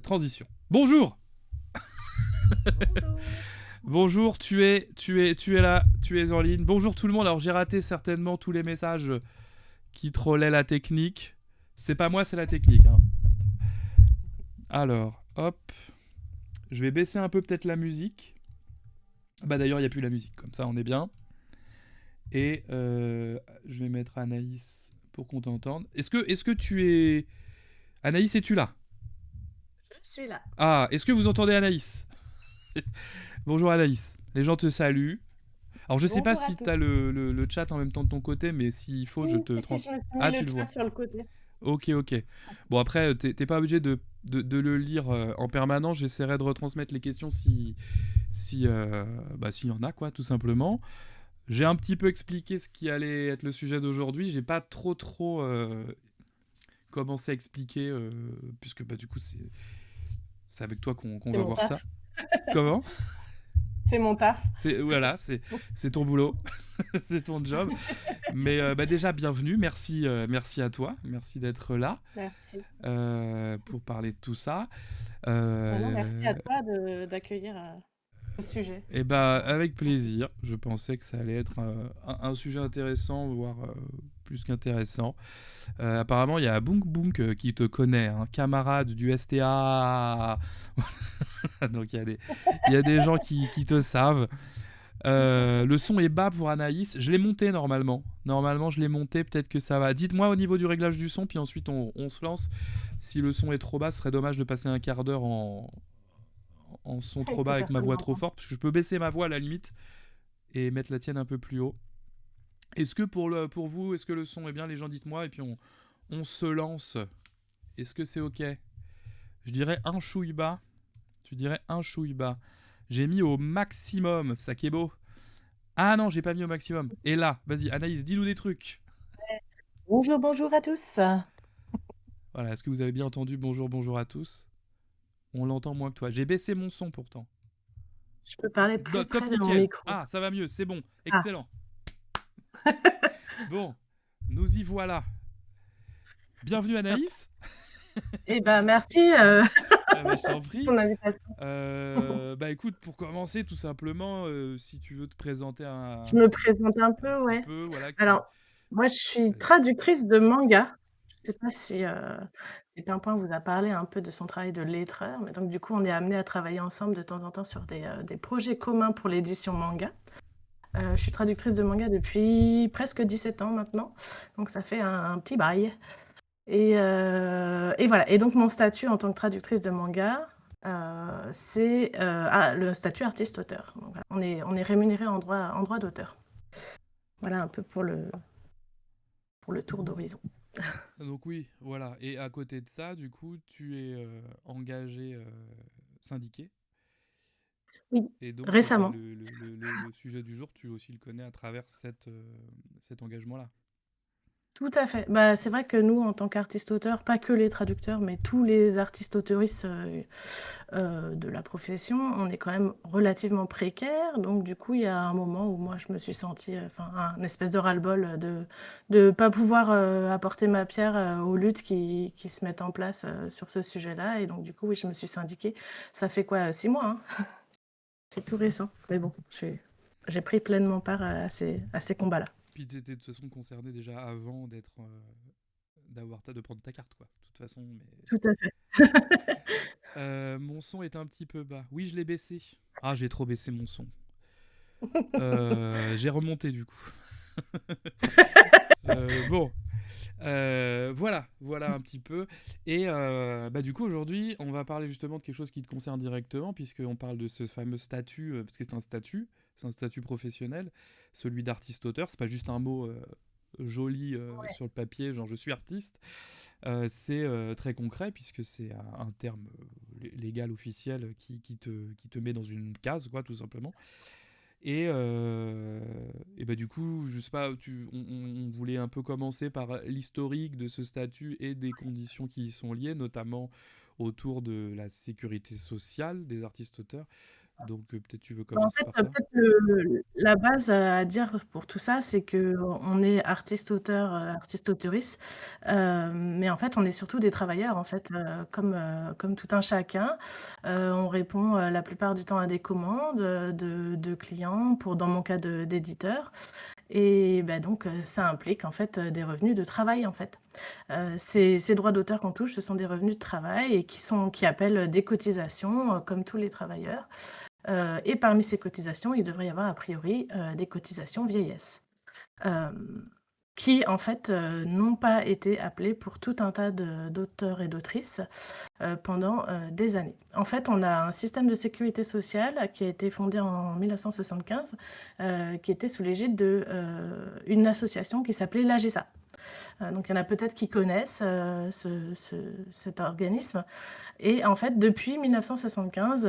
Transition. Bonjour. Bonjour. Bonjour, tu es là, tu es en ligne. Bonjour tout le monde. Alors j'ai raté certainement tous les messages qui trollaient la technique. C'est pas moi, c'est la technique, hein. Alors, hop. Je vais baisser un peu peut-être la musique. Bah d'ailleurs, il n'y a plus la musique, comme ça on est bien. Et je vais mettre Anaïs pour qu'on t'entende. Est-ce que tu es... Anaïs, es-tu là? Je suis là. Ah, est-ce que vous entendez Anaïs? Bonjour Anaïs, les gens te saluent. Alors je sais pas Bonjour à si tous. tu as le chat en même temps de ton côté, mais s'il faut, je Si, te si, trans... je me suis mis Ah, le tu le chat vois. sur le côté. Ok. Bon après, t'es pas obligé de le lire en permanence. J'essaierai de retransmettre les questions s'il y en a, quoi, tout simplement. J'ai un petit peu expliqué ce qui allait être le sujet d'aujourd'hui. J'ai pas trop commencé à expliquer, puisque bah, du coup, c'est avec toi qu'on C'est va mon voir ça. taf. Comment? C'est mon taf. Voilà, c'est ton boulot, c'est ton job. Mais bah, déjà, bienvenue, merci à toi, merci d'être là Merci. pour parler de tout ça. Non, merci Euh, à toi d'accueillir le sujet. et bah, avec plaisir, je pensais que ça allait être un sujet intéressant, voire plus qu'intéressant. Apparemment, il y a Bounk Bounk qui te connaît, un camarade du STA. Donc il y a des gens qui te savent. Le son est bas pour Anaïs. Je l'ai monté normalement. Normalement, je l'ai monté. Peut-être que ça va. Dites-moi au niveau du réglage du son, puis ensuite on se lance. Si le son est trop bas, ce serait dommage de passer un quart d'heure en son Et trop bas que avec ma personne voix trop n'entend. forte. Parce que je peux baisser ma voix à la limite et mettre la tienne un peu plus haut. Est-ce que pour vous, est-ce que le son est bien? Les gens, dites-moi. Et puis on se lance. Est-ce que c'est ok? Je dirais un chouille bas. Tu dirais un chouille bas. J'ai mis au maximum. Ça qui est beau. Ah non, j'ai pas mis au maximum. Et là, vas-y, Anaïs, dis-nous des trucs. Bonjour, bonjour à tous. Voilà, est-ce que vous avez bien entendu bonjour à tous? On l'entend moins que toi. J'ai baissé mon son pourtant. Je peux parler plus Top près de mon nickel. micro. Ah, ça va mieux, c'est bon. Ah. Excellent. Bon, nous y voilà. Bienvenue Anaïs. Eh ben, merci Ah bah, je t'en pour prie. ton invitation. Bah écoute, pour commencer tout simplement, si tu veux te présenter Je me présente un un peu, petit ouais. peu, voilà qui... Alors, moi, je suis Vas-y. traductrice de manga. Je ne sais pas si Pimpin vous a parlé un peu de son travail de lettreur, mais donc du coup, on est amenés à travailler ensemble de temps en temps sur des projets communs pour l'édition manga. Je suis traductrice de manga depuis presque 17 ans maintenant, donc ça fait un petit bail et voilà et donc mon statut en tant que traductrice de manga, c'est, le statut artiste-auteur. Donc voilà, on est rémunérés en droit d'auteur. Voilà un peu pour le tour d'horizon. Donc oui, voilà. Et à côté de ça, du coup, tu es engagé syndiqué. Oui, Et donc, bah, récemment. le sujet du jour, tu aussi le connais à travers cet engagement-là. Tout à fait. Bah, c'est vrai que nous, en tant qu'artistes-auteurs, pas que les traducteurs, mais tous les artistes-autoristes de la profession, on est quand même relativement précaires. Donc, du coup, il y a un moment où moi, je me suis sentie, enfin, un espèce de ras-le-bol de pas pouvoir apporter ma pierre aux luttes qui se mettent en place sur ce sujet-là. Et donc, du coup, oui, je me suis syndiquée. Ça fait quoi, 6 mois, hein. C'est tout récent. Mais bon, j'ai pris pleinement part à ces combats-là. Puis tu étais de toute façon concerné déjà avant de prendre ta carte, quoi. De toute façon, mais... Tout à fait. Mon son est un petit peu bas. Oui, je l'ai baissé. Ah, j'ai trop baissé mon son. J'ai remonté du coup. Bon, voilà un petit peu. Et bah, du coup, aujourd'hui, on va parler justement de quelque chose qui te concerne directement, puisqu'on parle de ce fameux statut, parce que c'est un statut professionnel, celui d'artiste-auteur. C'est pas juste un mot joli sur le papier, genre je suis artiste. C'est très concret, puisque c'est un terme légal officiel qui te met dans une case, quoi, tout simplement. Et bah du coup, je sais pas, on voulait un peu commencer par l'historique de ce statut et des conditions qui y sont liées, notamment autour de la sécurité sociale des artistes-auteurs. Donc peut-être tu veux Bah, en commencer fait, par ça? peut-être la base à dire pour tout ça, c'est qu'on est artiste-auteur, artiste-auteurice, mais en fait, on est surtout des travailleurs, en fait, comme tout un chacun. On répond, la plupart du temps à des commandes, de clients pour dans mon cas d'éditeur et bah, donc ça implique, en fait, des revenus de travail, en fait. Ces droits d'auteur qu'on touche, ce sont des revenus de travail et qui appellent des cotisations, comme tous les travailleurs. Et parmi ces cotisations, il devrait y avoir a priori, des cotisations vieillesse, hem, qui en fait, n'ont pas été appelées pour tout un tas d'auteurs et d'autrices, pendant, des années. En fait, on a un système de sécurité sociale qui a été fondé en 1975, qui était sous l'égide une association qui s'appelait l'AGESA. Donc il y en a peut-être qui connaissent, cet organisme et en fait, depuis 1975,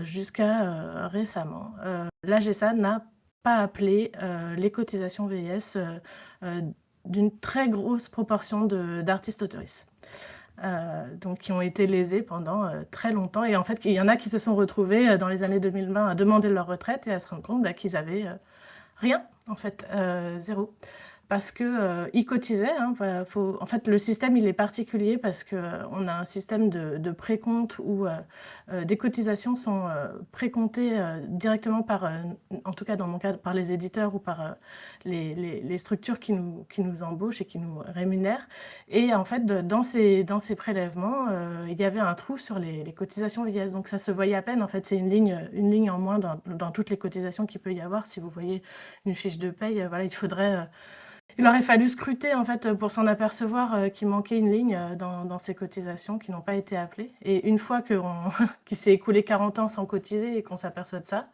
jusqu'à, récemment, l'AGESA n'a pas appelé, les cotisations vieillesse, heu, d'une très grosse proportion d'artistes-autrices. Donc qui ont été lésés pendant, très longtemps et en fait, il y en a qui se sont retrouvés, dans les années 2020 à demander leur retraite et à se rendre compte, bah, qu'ils avaient, rien en fait, 0. Parce que, ils cotisaient, hein, en fait, le système, il est particulier parce qu'on a un système de précompte où, des cotisations sont, précomptées, directement par, en tout cas dans mon cas, par les éditeurs ou par, les structures qui nous embauchent et qui nous rémunèrent et en fait, dans ces prélèvements, il y avait un trou sur les cotisations vieillesse, donc ça se voyait à peine. En fait, c'est une ligne en moins dans toutes les cotisations qu'il peut y avoir. Si vous voyez une fiche de paye, voilà, il aurait fallu scruter en fait, pour s'en apercevoir, qu'il manquait une ligne, dans ces cotisations qui n'ont pas été appelées et une fois qu'il s'est écoulé 40 ans sans cotiser et qu'on s'aperçoit de ça,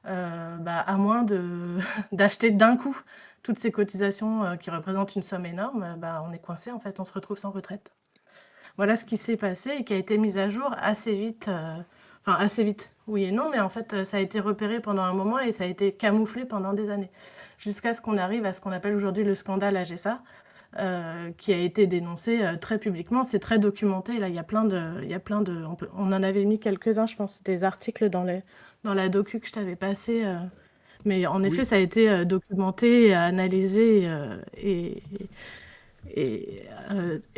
bah, à moins de d'acheter d'un coup toutes ces cotisations, qui représentent une somme énorme, bah, on est coincé en fait, on se retrouve sans retraite. Voilà ce qui s'est passé et qui a été mis à jour assez vite, enfin assez vite, oui et non, mais en fait, ça a été repéré pendant un moment et ça a été camouflé pendant des années. Jusqu'à ce qu'on arrive à ce qu'on appelle aujourd'hui le scandale AGESA, qui a été dénoncé, très publiquement. C'est très documenté, là, il y a plein de on en avait mis quelques-uns, je pense, des articles dans la docu que je t'avais passée, mais en effet, Oui, ça a été, documenté, analysé, et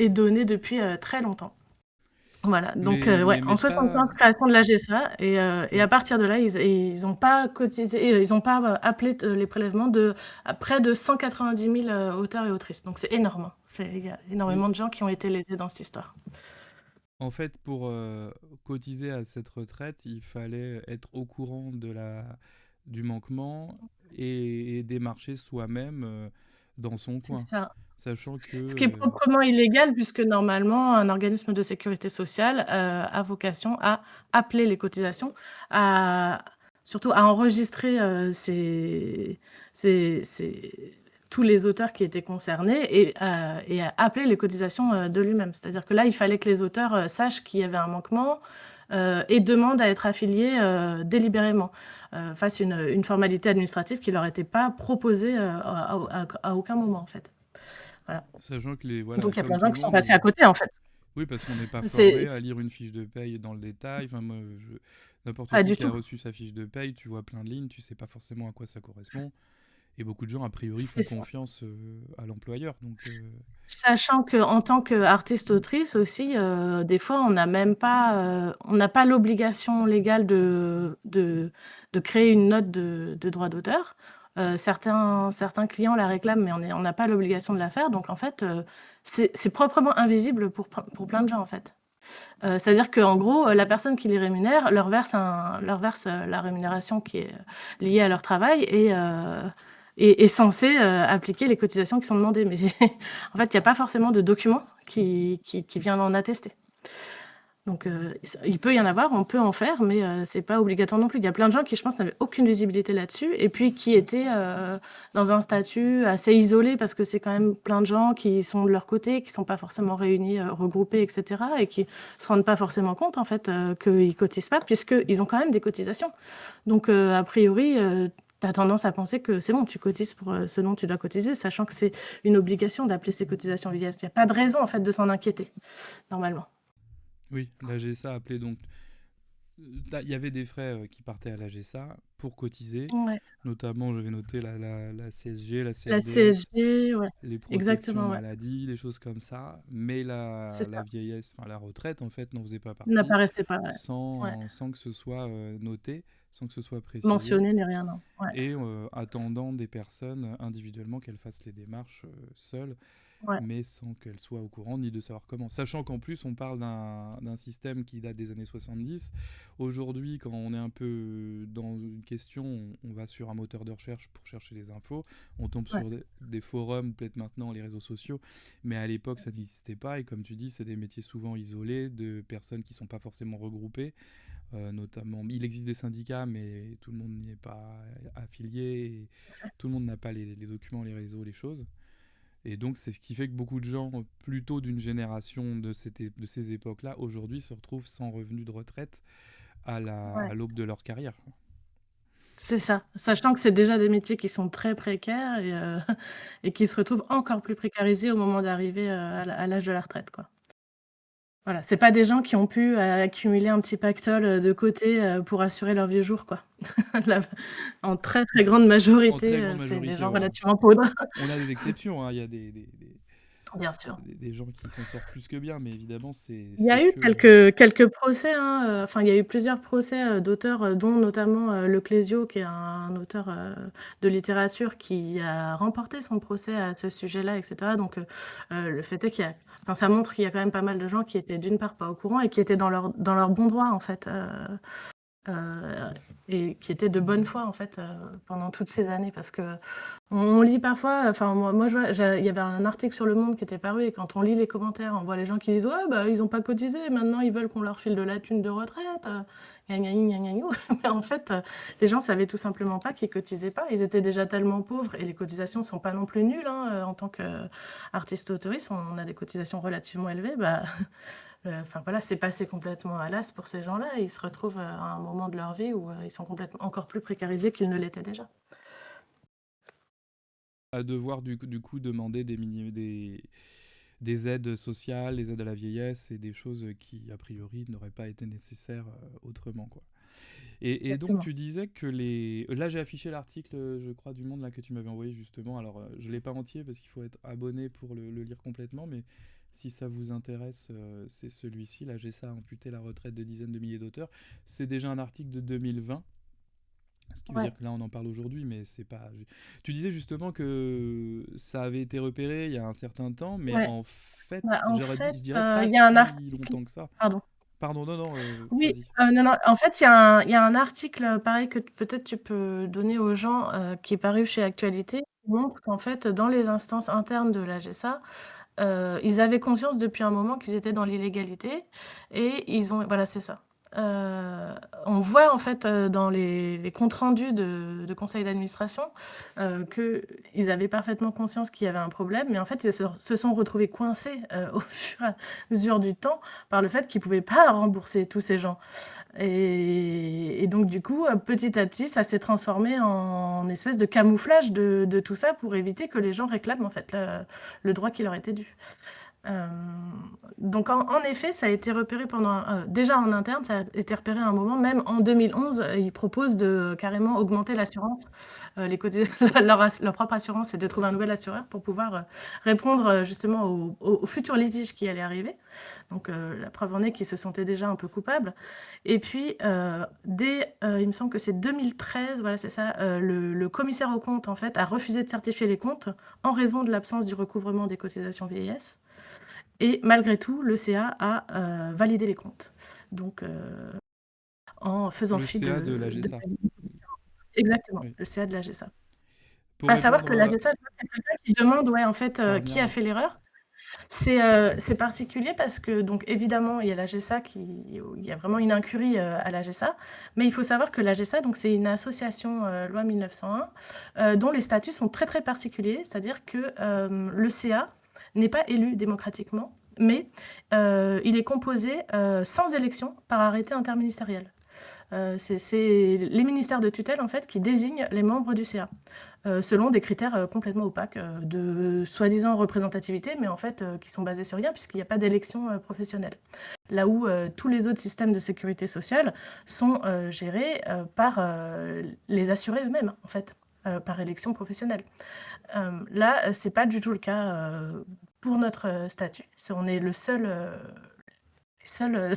donné depuis, très longtemps. Voilà, donc ouais, mais en ça, 75, création de l'AGSA et oui. à partir de là, ils ont pas cotisé, ils ont pas, appelé les prélèvements de à près de 190 000, auteurs et autrices. Donc c'est énorme, hein. Il y a Mais énormément de gens qui ont été lésés dans cette histoire. en fait, pour cotiser à cette retraite, il fallait être au courant du manquement et démarcher soi-même dans son C'est coin. ça. Sachant que... Ce qui est proprement illégal puisque normalement un organisme de sécurité sociale, a vocation à appeler les cotisations, à surtout à enregistrer, tous les auteurs qui étaient concernés et à appeler les cotisations, de lui-même. C'est-à-dire que là, il fallait que les auteurs, sachent qu'il y avait un manquement, et demandent à être affiliés, délibérément, fassent une formalité administrative qui leur était pas proposée, à aucun moment, en fait. Voilà. Sachant que voilà, Donc il y a plein comme de tout gens le qui sont monde, passés à côté, en fait. oui, parce qu'on n'est pas C'est formé à lire une fiche de paye dans le détail. Enfin, moi, n'importe pas qui du qui a tout. reçu sa fiche de paye, tu vois plein de lignes, tu sais pas forcément à quoi ça correspond. Et beaucoup de gens, a priori, C'est font ça. confiance à l'employeur. Donc, Sachant qu'en tant qu'artiste-autrice aussi, des fois, on n'a pas l'obligation légale de créer une note de droit d'auteur. Certains clients la réclament, mais on n'a pas l'obligation de la faire. Donc, en fait, c'est proprement invisible pour plein de gens, en fait. C'est-à-dire qu'en gros, la personne qui les rémunère leur verse la rémunération qui est liée à leur travail et est censée appliquer les cotisations qui sont demandées. Mais en fait, il n'y a pas forcément de document qui vient en attester. Donc, il peut y en avoir, on peut en faire, mais c'est pas obligatoire non plus. Il y a plein de gens qui, je pense, n'avaient aucune visibilité là-dessus et puis qui étaient dans un statut assez isolé parce que c'est quand même plein de gens qui sont de leur côté, qui sont pas forcément réunis, regroupés, etc. et qui se rendent pas forcément compte, en fait, qu'ils cotisent pas puisqu'ils ont quand même des cotisations. Donc, a priori, tu as tendance à penser que c'est bon, tu cotises pour ce dont tu dois cotiser, sachant que c'est une obligation d'appeler ces cotisations vieillesse. Il n'y a pas de raison, en fait, de s'en inquiéter, normalement. oui, la GSA a appelé donc Il y avait des frais qui partaient à la GSA pour cotiser. Ouais. Notamment, je vais noter la CSG, la La CRDS, CSG, ouais. les protections Exactement, ouais. maladie, des choses comme ça. Mais C'est la ça. vieillesse, enfin la retraite, en fait, n'en faisait pas partie N'apparaissait pas, ouais. Ouais. sans que ce soit noté, sans que ce soit précisé. Mentionné ni rien, non. Ouais. Et attendant des personnes individuellement qu'elles fassent les démarches seules, Ouais. mais sans qu'elles soient au courant ni de savoir comment. Sachant qu'en plus, on parle d'un système qui date des années 70. Aujourd'hui, quand on est un peu dans une question, on va sur un moteur de recherche pour chercher les infos, on tombe Ouais. sur des forums, peut-être maintenant les réseaux sociaux, mais à l'époque, ça n'existait pas. Et comme tu dis, c'est des métiers souvent isolés, de personnes qui ne sont pas forcément regroupées. Notamment, il existe des syndicats, mais tout le monde n'y est pas affilié, et tout le monde n'a pas les documents, les réseaux, les choses. Et donc, c'est ce qui fait que beaucoup de gens, plutôt d'une génération de ces époques-là, aujourd'hui se retrouvent sans revenu de retraite Ouais. à l'aube de leur carrière. C'est ça. Sachant que c'est déjà des métiers qui sont très précaires et qui se retrouvent encore plus précarisés au moment d'arriver, à l'âge de la retraite, quoi. Voilà, c'est pas des gens qui ont pu accumuler un petit pactole, de côté, pour assurer leurs vieux jours, quoi. La En très, très grande En très majorité, grande c'est des majorité, gens ouais. relativement pauvres. On a des exceptions, hein. Il y a Bien sûr. des gens qui s'en sortent plus que bien, mais évidemment, Il y c'est a eu que... quelques procès, hein, enfin, il y a eu plusieurs procès, d'auteurs, dont notamment, Le Clésio, qui est un auteur, de littérature qui a remporté son procès à ce sujet-là, et cetera. Donc, le fait est qu'il y a enfin, ça montre qu'il y a quand même pas mal de gens qui étaient d'une part pas au courant et qui étaient dans leur bon droit, en fait, heu et qui étaient de bonne foi, en fait, pendant toutes ces années. Parce qu'on lit parfois, enfin moi je vois, il y avait un article sur Le Monde qui était paru et quand on lit les commentaires, on voit les gens qui disent: «Ouais, bah, ils ont pas cotisé, maintenant ils veulent qu'on leur file de la thune de retraite, gna gna gni, gna gna gnou». Mais en fait, les gens savaient tout simplement pas qu'ils cotisaient pas. Ils étaient déjà tellement pauvres et les cotisations sont pas non plus nulles, hein, en tant qu'artiste auteuriste, on a des cotisations relativement élevées. Bah, enfin voilà, c'est passé complètement à l'as pour ces gens-là et ils se retrouvent, à un moment de leur vie où, ils sont complètement encore plus précarisés qu'ils ne l'étaient déjà. À devoir du coup demander des aides sociales, des aides à la vieillesse et des choses qui, a priori, n'auraient pas été nécessaires autrement, quoi. Et donc, Exactement. tu disais que Là, j'ai affiché l'article, je crois, du Monde là, que tu m'avais envoyé, justement. Alors, je ne l'ai pas entier parce qu'il faut être abonné pour le lire complètement, mais si ça vous intéresse, c'est celui-ci. Là, j'ai ça, amputer la retraite de dizaines de milliers d'auteurs. C'est déjà un article de 2020. Ce qui veut Ouais, dire que là, on en parle aujourd'hui, mais c'est pas. Tu disais justement que ça avait été repéré il y a un certain temps, mais ouais. en fait, Bah, en je fait, dirais pas il y a un si article longtemps que ça. pardon. Pardon, non, non, Oui, vas-y. non, non, en fait, il y a un article, pareil que peut-être tu peux donner aux gens, qui est paru chez Actualité, qui montre qu'en fait, dans les instances internes de la GESA, ils avaient conscience depuis un moment qu'ils étaient dans l'illégalité et ils ont voilà, c'est ça. Heu, on voit en fait, dans les comptes rendus de conseils d'administration, qu'ils avaient parfaitement conscience qu'il y avait un problème, mais en fait, ils se sont retrouvés coincés, au fur et à mesure du temps par le fait qu'ils pouvaient pas rembourser tous ces gens. Et donc du coup, petit à petit, ça s'est transformé en espèce de camouflage de tout ça pour éviter que les gens réclament en fait le droit qui leur était dû. Donc en effet, ça a été repéré pendant déjà en interne, ça a été repéré à un moment, même en 2011, ils proposent de carrément augmenter l'assurance, les cotis leur propre assurance et de trouver un nouvel assureur pour pouvoir, répondre, justement aux futurs litiges qui allaient arriver. Donc la preuve en est qu'ils se sentaient déjà un peu coupables et puis, dès, il me semble que c'est 2013, voilà, c'est ça, le commissaire aux comptes, en fait, a refusé de certifier les comptes en raison de l'absence du recouvrement des cotisations vieillesse et malgré tout, le CA a, validé les comptes. Donc en faisant Le fi CA de la de GSA. exactement, Oui. le CA de l'AGSA. Pour À savoir que répondre, l'AGSA, je crois qu'il y a quelqu'un qui demande, ouais, en fait, qui a Charnière, fait l'erreur. C'est particulier parce que donc évidemment, il y a l'AGSA il y a vraiment une incurie, à l'AGSA, mais il faut savoir que l'AGSA donc c'est une association, loi 1901, dont les statuts sont très, très particuliers. C'est-à-dire que, le CA n'est pas élu démocratiquement, mais, il est composé, sans élection par arrêté interministériel. C'est les ministères de tutelle, en fait, qui désignent les membres du CA, selon des critères, complètement opaques, de soi-disant représentativité, mais en fait, qui sont basés sur rien puisqu'il n'y a pas d'élection, professionnelle. Là où, tous les autres systèmes de sécurité sociale sont, gérés, par, les assurés eux-mêmes, en fait, par élection professionnelle. Là, c'est pas du tout le cas, pour notre, statut. On est les seuls,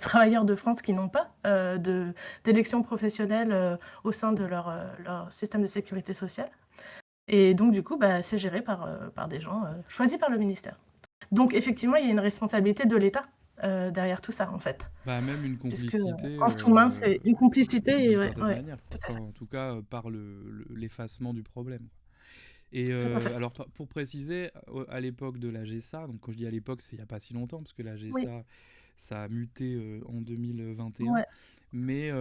travailleurs de France qui n'ont pas, d'élection professionnelle, au sein de leur système de sécurité sociale et donc du coup, bah, c'est géré par des gens, choisis par le ministère. Donc effectivement, il y a une responsabilité de l'État, derrière tout ça, en fait. Bah, même une Puisque, complicité, en sous-main, c'est une complicité et d'une ouais, certaine ouais, manière, quoi. tout à Enfin, fait, en tout cas, par l'effacement du problème. Et tout à fait. alors, pour préciser, à l'époque de la GESA, donc quand je dis à l'époque, c'est il n'y a pas si longtemps, parce que la Oui, GESA, ça a muté en 2021, ouais, mais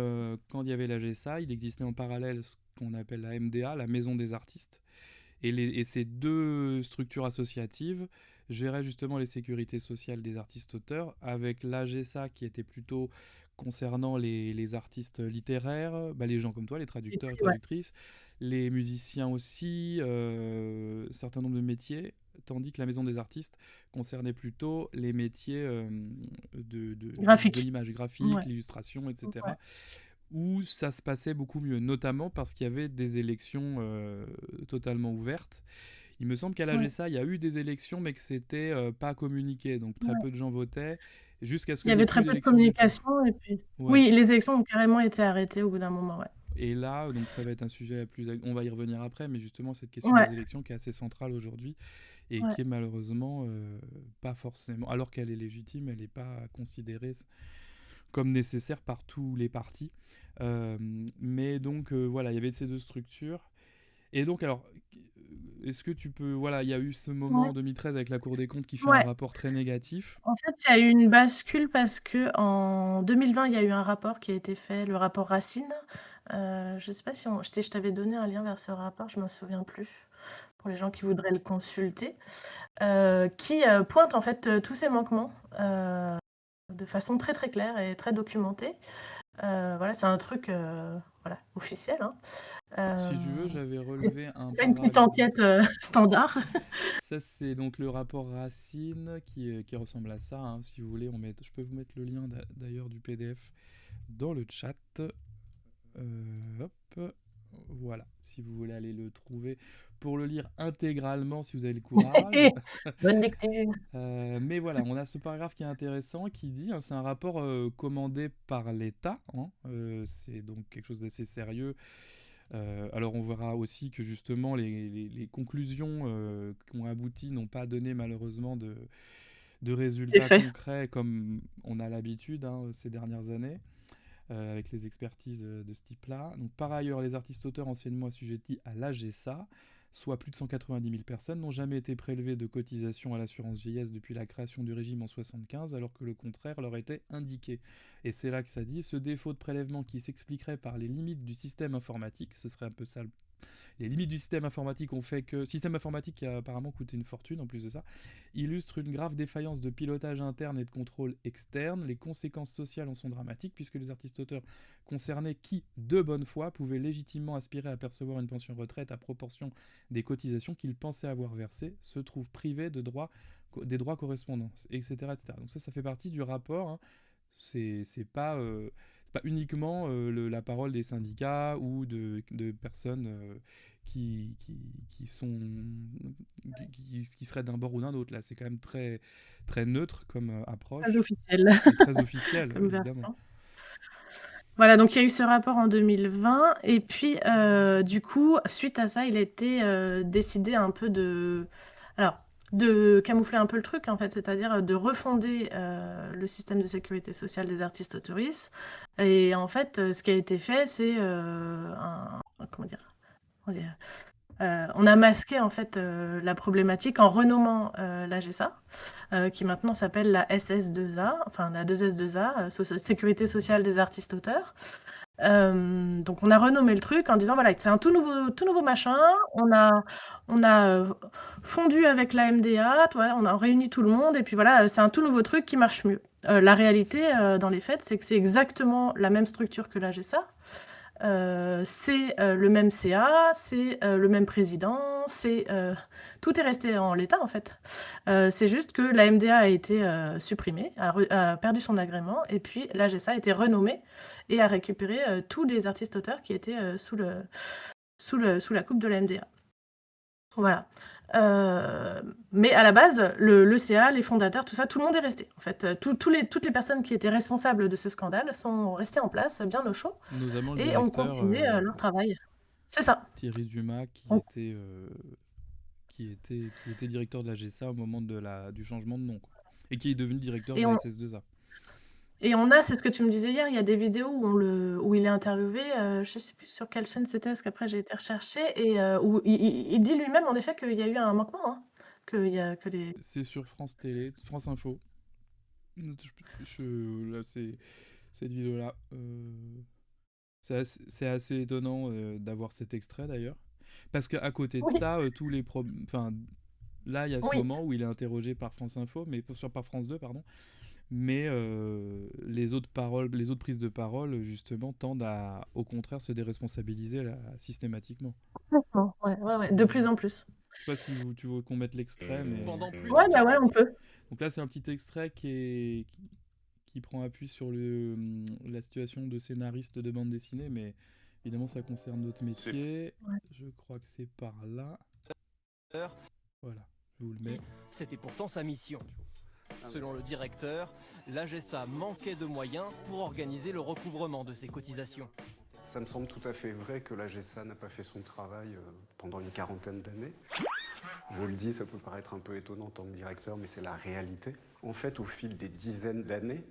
quand il y avait la GESA, il existait en parallèle ce qu'on appelle la MDA, la Maison des artistes, et ces deux structures associatives géraient justement les sécurités sociales des artistes-auteurs, avec l'AGSA qui était plutôt concernant les artistes littéraires, bah, les gens comme toi, les et traducteurs et puis ouais, traductrices, les musiciens aussi, un certain nombre de métiers, tandis que la Maison des artistes concernait plutôt les métiers de graphique. l'image Ouais, graphique, l'illustration, ouais, etc., où ça se passait beaucoup mieux, notamment parce qu'il y avait des élections totalement ouvertes. Il me semble qu'à la ouais, GSA, il y a eu des élections, mais que c'était pas communiqué, donc très ouais. peu de gens votaient, jusqu'à ce Il qu'il y n'y ait avait plus très peu de d'élections du tout. communication et puis Ouais. oui, les élections ont carrément été arrêtées au bout d'un moment, ouais. Et là, donc ça va être un sujet plus... On va y revenir après, mais justement cette question Ouais, des élections qui est assez centrale aujourd'hui et ouais. qui est malheureusement pas forcément... Alors qu'elle est légitime, elle n'est pas considérée comme nécessaire par tous les partis. Euh, mais donc voilà, il y avait ces deux structures. Et donc alors, est-ce que tu peux... Voilà, il y a eu ce moment Ouais, en 2013 avec la Cour des comptes qui fait un ouais. rapport très négatif. En fait, il y a eu une bascule parce qu'en 2020, il y a eu un rapport qui a été fait, le rapport Racine. Je sais pas si je t'avais donné un lien vers ce rapport, je me souviens plus, pour les gens qui voudraient le consulter, qui, pointe en fait, tous ces manquements, de façon très, très claire et très documentée. Voilà, c'est un truc, voilà, officiel, hein. Si tu veux, Hem, j'avais c'est relevé un c'est pas une petite parallèle. enquête, standard. Ça, c'est donc le rapport Racine qui ressemble à ça, hein. Si vous voulez, je peux vous mettre le lien d'ailleurs du PDF dans le chat. Hop, voilà, si vous voulez aller le trouver pour le lire intégralement si vous avez le courage. Bonne lecture. Mais voilà, on a ce paragraphe qui est intéressant qui dit, hein, c'est un rapport commandé par l'État, hein, c'est donc quelque chose d'assez sérieux. Alors on verra aussi que justement les conclusions qui ont abouti n'ont pas donné malheureusement de C'est résultats fait. concrets comme on a l'habitude, hein, ces dernières années. Avec les expertises de ce type-là. Donc, par ailleurs, les artistes-auteurs anciennement assujettis à l'AGSA, soit plus de 190 000 personnes, n'ont jamais été prélevés de cotisations à l'assurance vieillesse depuis la création du régime en 1975, alors que le contraire leur était indiqué. Et c'est là que ça dit, ce défaut de prélèvement qui s'expliquerait par les limites du système informatique, ce serait un peu ça les limites du système informatique ont fait que... Système informatique qui a apparemment coûté une fortune en plus de ça, illustre une grave défaillance de pilotage interne et de contrôle externe. Les conséquences sociales en sont dramatiques puisque les artistes-auteurs concernés qui, de bonne foi, pouvaient légitimement aspirer à percevoir une pension retraite à proportion des cotisations qu'ils pensaient avoir versées, se trouvent privés des droits correspondants, etc., etc. Donc ça fait partie du rapport, hein. C'est pas c'est pas uniquement la parole des syndicats ou de personnes qui sont qui seraient d'un bord ou d'un autre. Là, c'est quand même très très neutre comme Très approche officiel et très officiel, comme évidemment. version. Voilà, donc il y a eu ce rapport en 2020 et puis, du coup, suite à ça, il a été, décidé un peu alors, de camoufler un peu le truc, en fait, c'est-à-dire, de refonder, le système de sécurité sociale des artistes autoristes et en fait, ce qui a été fait, c'est, un comment dire? Comment dire? On a masqué en fait la problématique en renommant l'AGSA, qui maintenant s'appelle la SS2A, enfin la 2S2A, Sécurité sociale des artistes-auteurs. Donc on a renommé le truc en disant voilà, c'est un tout nouveau machin. On a fondu avec la MDA, voilà, on a réuni tout le monde et puis voilà, c'est un tout nouveau truc qui marche mieux. La réalité, dans les faits, c'est que c'est exactement la même structure que l'AGSA. C'est le même CA, c'est le même président, tout est resté en l'état en fait. C'est juste que la MDA a été supprimée, a perdu son agrément, et puis l'AGSA a été renommée et a récupéré tous les artistes-auteurs qui étaient sous la coupe de la MDA. Voilà. Mais à la base, le CA, les fondateurs, tout ça, tout le monde est resté. En fait, toutes les personnes qui étaient responsables de ce scandale sont restées en place, bien au chaud, Notamment le et ont directeur continué leur travail. C'est ça. Thierry Dumas, On- qui était directeur de la GSA au moment du changement de nom, quoi. Et qui est devenu directeur de Et la on, SS2A. et on a, c'est ce que tu me disais hier, il y a des vidéos où il est interviewé, je sais plus sur quelle chaîne c'était, parce qu'après j'ai été rechercher, et où il dit lui-même en effet qu'il y a eu un manquement, hein, que les... C'est sur France Télé, France Info. Là, c'est cette vidéo-là. C'est assez étonnant d'avoir cet extrait d'ailleurs. Parce qu'à côté de Oui, ça, tous les enfin, là, il y a ce oui, moment où il est interrogé par France Info, mais par France 2, pardon. Mais les autres prises de parole, justement, tendent à, au contraire, se déresponsabiliser là, systématiquement. complètement, ouais, ouais, ouais, de plus en plus. Je sais pas si tu veux qu'on mette l'extrait, mais... Pendant plus Ouais, de bah ouais, 40 on peut. Donc là, c'est un petit extrait qui prend appui sur la situation de scénariste de bande dessinée, mais évidemment, ça concerne d'autres métiers. Ouais. Je crois que c'est par là. Voilà, je vous le mets. C'était pourtant sa mission. Selon le directeur, l'AGSA manquait de moyens pour organiser le recouvrement de ses cotisations. Ça me semble tout à fait vrai que la GSA n'a pas fait son travail pendant une quarantaine d'années. Je le dis, ça peut paraître un peu étonnant en tant que directeur, mais c'est la réalité. En fait, au fil des dizaines d'années,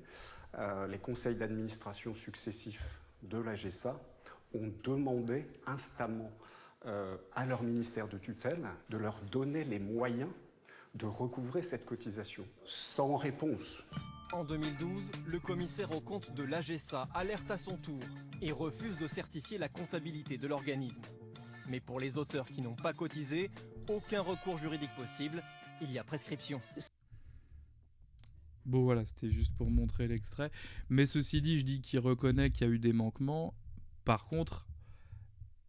les conseils d'administration successifs de la GSA ont demandé instamment à leur ministère de tutelle de leur donner les moyens de recouvrer cette cotisation, sans réponse. En 2012, le commissaire aux comptes de l'AGSA alerte à son tour et refuse de certifier la comptabilité de l'organisme. Mais pour les auteurs qui n'ont pas cotisé, aucun recours juridique possible, il y a prescription. Bon voilà, c'était juste pour montrer l'extrait. Mais ceci dit, je dis qu'il reconnaît qu'il y a eu des manquements. Par contre,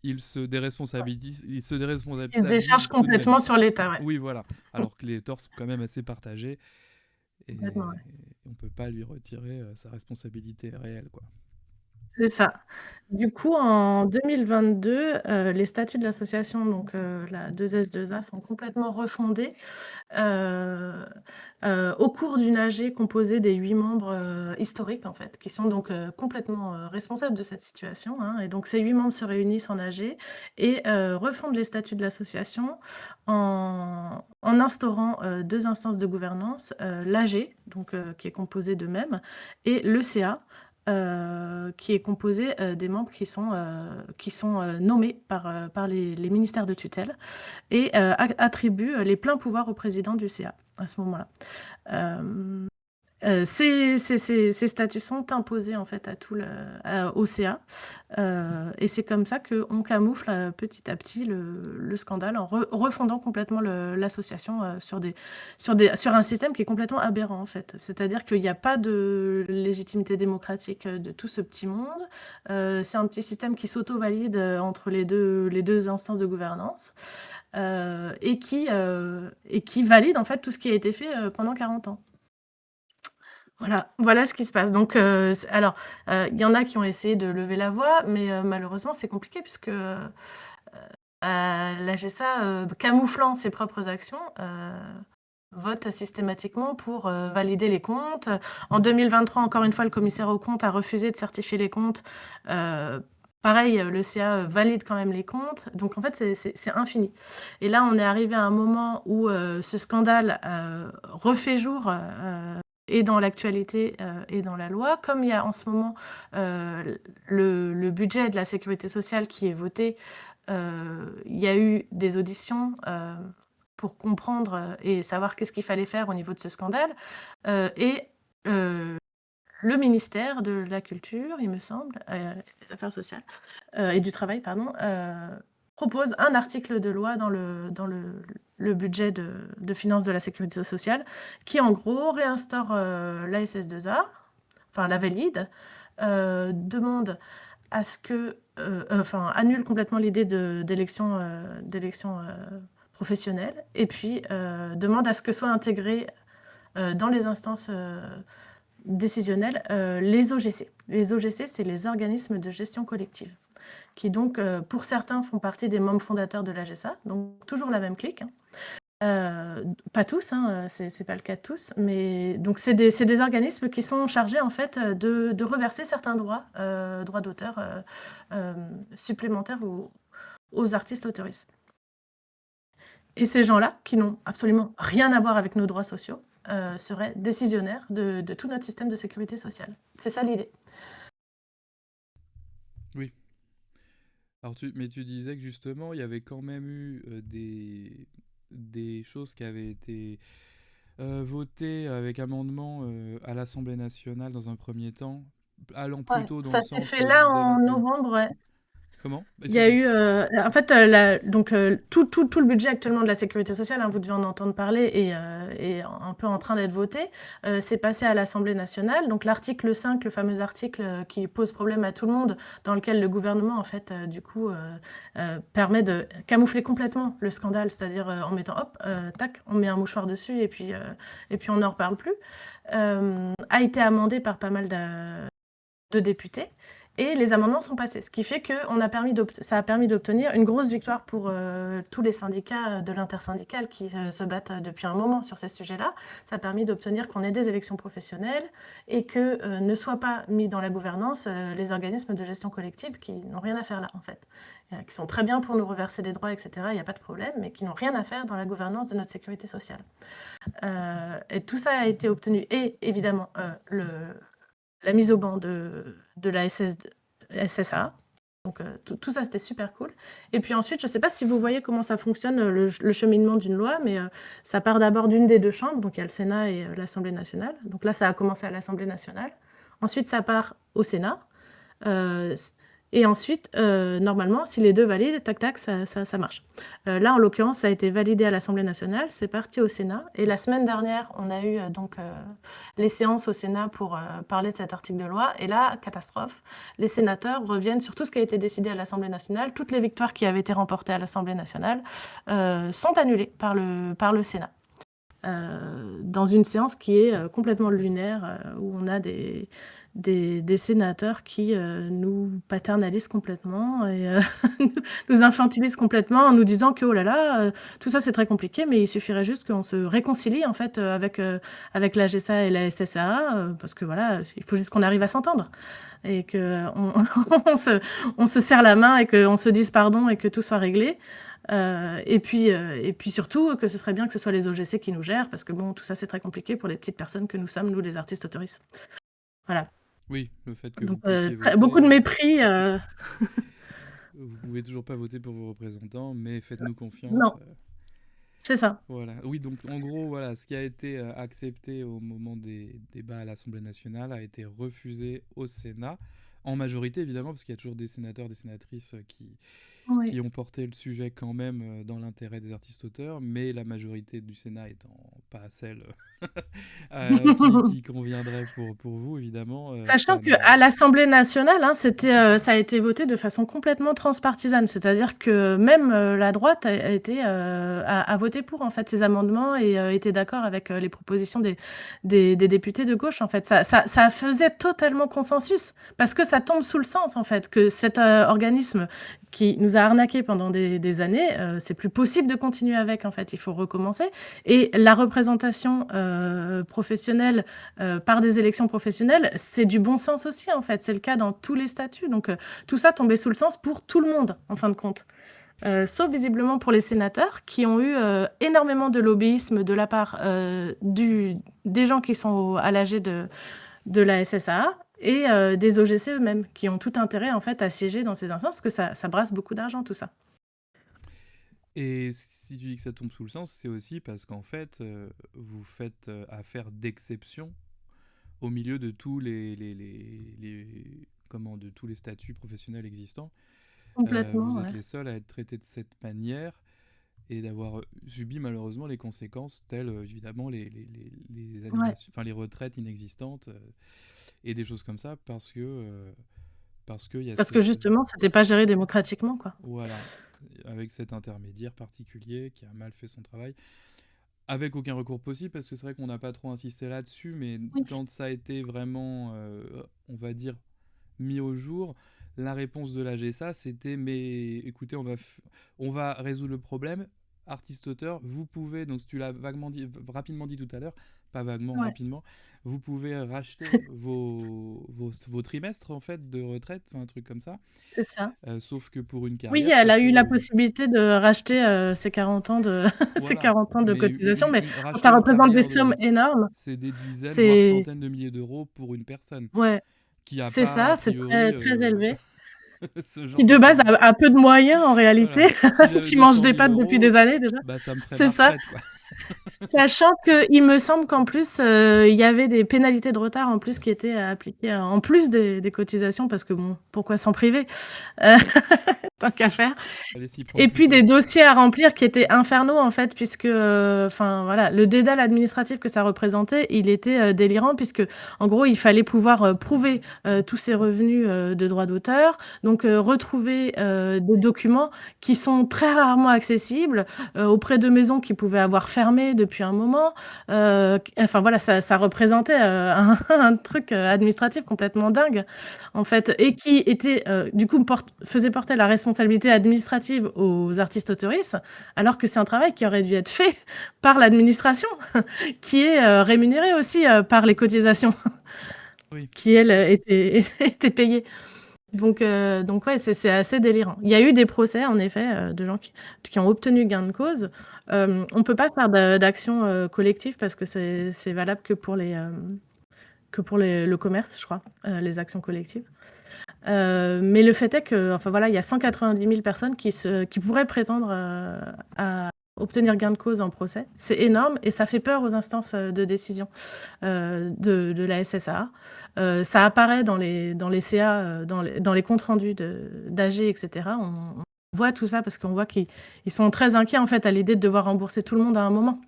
il se déresponsabilise, Il se décharge tout de même. complètement sur l'État, ouais. Oui, voilà. Alors que les torts sont quand même assez partagés. Et Complètement, ouais. on peut pas lui retirer sa responsabilité réelle, quoi. C'est ça. Du coup, en 2022, les statuts de l'association, donc la 2S2A, sont complètement refondés au cours d'une AG composée des 8 membres historiques, en fait, qui sont donc complètement responsables de cette situation, hein. Et donc, ces 8 membres se réunissent en AG et refondent les statuts de l'association en instaurant 2 instances de gouvernance, l'AG, donc qui est composée d'eux-mêmes, et le CA, qui est composé des membres qui sont nommés par les ministères de tutelle et attribue les pleins pouvoirs au président du CA à ce moment-là. Ces statuts sont imposés en fait au CA et c'est comme ça qu'on camoufle petit à petit le scandale en refondant complètement l'association sur un système qui est complètement aberrant en fait. C'est-à-dire qu'il n'y a pas de légitimité démocratique de tout ce petit monde. C'est un petit système qui s'auto-valide entre les deux instances de gouvernance et qui valide en fait tout ce qui a été fait pendant 40 ans. Voilà ce qui se passe. Donc, alors, il y en a qui ont essayé de lever la voix, mais malheureusement, c'est compliqué puisque l'AGSA, camouflant ses propres actions, vote systématiquement pour valider les comptes. En 2023, encore une fois, le commissaire aux comptes a refusé de certifier les comptes. Pareil, le CA valide quand même les comptes. Donc, en fait, c'est infini. Et là, on est arrivé à un moment où ce scandale refait jour et dans l'actualité et dans la loi. Comme il y a en ce moment le budget de la sécurité sociale qui est voté, il y a eu des auditions pour comprendre et savoir qu'est-ce qu'il fallait faire au niveau de ce scandale. Et le ministère de la Culture, il me semble, des Affaires sociales et du Travail, pardon, propose un article de loi dans le budget de finances de la sécurité sociale qui, en gros, réinstaure la SS2A, enfin la valide, demande à ce que, annule complètement l'idée d'élection professionnelle et puis demande à ce que soit intégré dans les instances décisionnelles les OGC. Les OGC, c'est les organismes de gestion collective qui donc, pour certains, font partie des membres fondateurs de l'AGSA, donc toujours la même clique. Pas tous, hein, c'est pas le cas de tous, mais donc c'est des organismes qui sont chargés en fait de reverser certains droits d'auteur supplémentaires aux artistes auteuristes. Et ces gens-là, qui n'ont absolument rien à voir avec nos droits sociaux, seraient décisionnaires de tout notre système de sécurité sociale. C'est ça l'idée. Oui. Alors mais tu disais que justement, il y avait quand même eu des choses qui avaient été votées avec amendement à l'Assemblée nationale dans un premier temps, allant Ouais, plutôt dans ça le s'est sens fait là en de... novembre, ouais. Comment? Il y a Excuse-moi. eu, en fait, tout le budget actuellement de la sécurité sociale, hein, vous devez en entendre parler, est un peu en train d'être voté. C'est passé à l'Assemblée nationale. Donc l'article 5, le fameux article qui pose problème à tout le monde, dans lequel le gouvernement, en fait, du coup, permet de camoufler complètement le scandale, c'est-à-dire en mettant, hop, tac, on met un mouchoir dessus et puis on n'en reparle plus, a été amendé par pas mal de députés. Et les amendements sont passés, ce qui fait que ça a permis d'obtenir une grosse victoire pour tous les syndicats de l'intersyndicale qui se battent depuis un moment sur ces sujets-là. Ça a permis d'obtenir qu'on ait des élections professionnelles et que ne soient pas mis dans la gouvernance les organismes de gestion collective qui n'ont rien à faire là, en fait. Qui sont très bien pour nous reverser des droits, etc., il n'y a pas de problème, mais qui n'ont rien à faire dans la gouvernance de notre sécurité sociale. Et tout ça a été obtenu. Et évidemment, la mise au banc de la SSA. Donc tout ça, c'était super cool. Et puis ensuite, je ne sais pas si vous voyez comment ça fonctionne, le cheminement d'une loi, mais ça part d'abord d'une des deux chambres, donc il y a le Sénat et l'Assemblée nationale. Donc là, ça a commencé à l'Assemblée nationale. Ensuite, ça part au Sénat. Et ensuite, normalement, si les deux valident, tac, tac, ça marche. Là, en l'occurrence, ça a été validé à l'Assemblée nationale, c'est parti au Sénat. Et la semaine dernière, on a eu les séances au Sénat pour parler de cet article de loi. Et là, catastrophe, les sénateurs reviennent sur tout ce qui a été décidé à l'Assemblée nationale. Toutes les victoires qui avaient été remportées à l'Assemblée nationale sont annulées par le Sénat. Dans une séance qui est complètement lunaire, où on a des sénateurs qui nous paternalisent complètement et nous infantilisent complètement en nous disant que, oh là là, tout ça c'est très compliqué, mais il suffirait juste qu'on se réconcilie en fait avec la GSA et la SSA, parce que voilà, il faut juste qu'on arrive à s'entendre et qu'on on se serre la main et qu'on se dise pardon et que tout soit réglé. Et puis surtout, que ce serait bien que ce soit les OGC qui nous gèrent, parce que bon, tout ça c'est très compliqué pour les petites personnes que nous sommes, nous les artistes auteuristes. Voilà. Oui, le fait que Donc, vous puissiez voter... beaucoup de mépris. Vous pouvez toujours pas voter pour vos représentants, mais faites-nous confiance. Non, c'est ça. Voilà. Oui, donc en gros, voilà, ce qui a été accepté au moment des débats à l'Assemblée nationale a été refusé au Sénat, en majorité évidemment, parce qu'il y a toujours des sénateurs, des sénatrices qui ont porté le sujet quand même dans l'intérêt des artistes-auteurs, mais la majorité du Sénat étant pas celle qui conviendrait pour vous, évidemment. Sachant qu'à l'Assemblée nationale, hein, ça a été voté de façon complètement transpartisane, c'est-à-dire que même la droite a voté pour en fait ces amendements et était d'accord avec les propositions des députés de gauche. En fait, ça faisait totalement consensus parce que ça tombe sous le sens en fait que cet organisme qui nous a arnaqués pendant des années, c'est plus possible de continuer avec, en fait, il faut recommencer. Et la représentation professionnelle par des élections professionnelles, c'est du bon sens aussi, en fait, c'est le cas dans tous les statuts. Donc tout ça tombait sous le sens pour tout le monde, en fin de compte. sauf visiblement pour les sénateurs qui ont eu énormément de lobbyisme de la part des gens qui sont à l'AG de la SSA et des OGC eux-mêmes, qui ont tout intérêt en fait à siéger dans ces instances, parce que ça brasse beaucoup d'argent tout ça. Et si tu dis que ça tombe sous le sens, c'est aussi parce qu'en fait, vous faites affaire d'exception au milieu de tous de tous les statuts professionnels existants. Complètement, Vous êtes ouais. les seuls à être traités de cette manière et d'avoir subi malheureusement les conséquences telles évidemment les Ouais. annulations, enfin les retraites inexistantes et des choses comme ça parce que il y a Parce que justement, c'était pas géré démocratiquement, quoi. voilà, avec cet intermédiaire particulier qui a mal fait son travail. Avec aucun recours possible, parce que c'est vrai qu'on n'a pas trop insisté là-dessus, mais Oui. quand ça a été vraiment, on va dire, mis au jour, la réponse de la GSA, c'était mais écoutez, on va résoudre le problème. Artiste-auteur, vous pouvez, donc tu l'as rapidement dit tout à l'heure, pas vaguement, Ouais. rapidement, vous pouvez racheter vos trimestres en fait de retraite, un truc comme ça. C'est ça. Sauf que pour une Oui, carrière, elle ça a eu la peut... possibilité de racheter ses 40 ans de ses Voilà, 40 ans de mais cotisation, mais quand racheter ça une représente des carrière sommes énormes, c'est des dizaines, voire c'est centaines de milliers d'euros pour une personne ouais, qui a c'est pas, a ça, c'est priori, très élevé. ce Qui genre de de base paiement. a peu de moyens en réalité, Voilà, si j'avais qui mange 200 des 000 pâtes depuis des euros, années déjà. bah ça me ferait C'est ma ça. retraite, quoi. Sachant qu'il me semble qu'en plus, il y avait des pénalités de retard en plus qui étaient appliquées en plus des cotisations, parce que bon, pourquoi s'en priver tant qu'à faire. Allez s'y prendre Et puis plutôt. des dossiers à remplir qui étaient infernaux en fait, puisque enfin voilà, le dédale administratif que ça représentait, il était délirant, puisque en gros il fallait pouvoir prouver tous ces revenus de droits d'auteur, donc retrouver des documents qui sont très rarement accessibles auprès de maisons qui pouvaient avoir fermé depuis un moment. Enfin voilà, ça représentait un truc administratif complètement dingue en fait, et qui était du coup faisait porter la responsabilité administrative aux artistes autoristes, alors que c'est un travail qui aurait dû être fait par l'administration, qui est rémunérée aussi par les cotisations, Oui. qui elles étaient payées. Donc ouais, c'est assez délirant. Il y a eu des procès, en effet, de gens qui ont obtenu gain de cause. On peut pas faire d'action collective parce que c'est valable que pour le commerce, je crois, les actions collectives. Mais le fait est que, enfin voilà, il y a 190 000 personnes qui pourraient prétendre à obtenir gain de cause en procès. C'est énorme et ça fait peur aux instances de décision de la SSA. Ça apparaît dans les CA, dans les comptes rendus d'AG, etc. On voit tout ça parce qu'on voit qu'ils sont très inquiets en fait à l'idée de devoir rembourser tout le monde à un moment.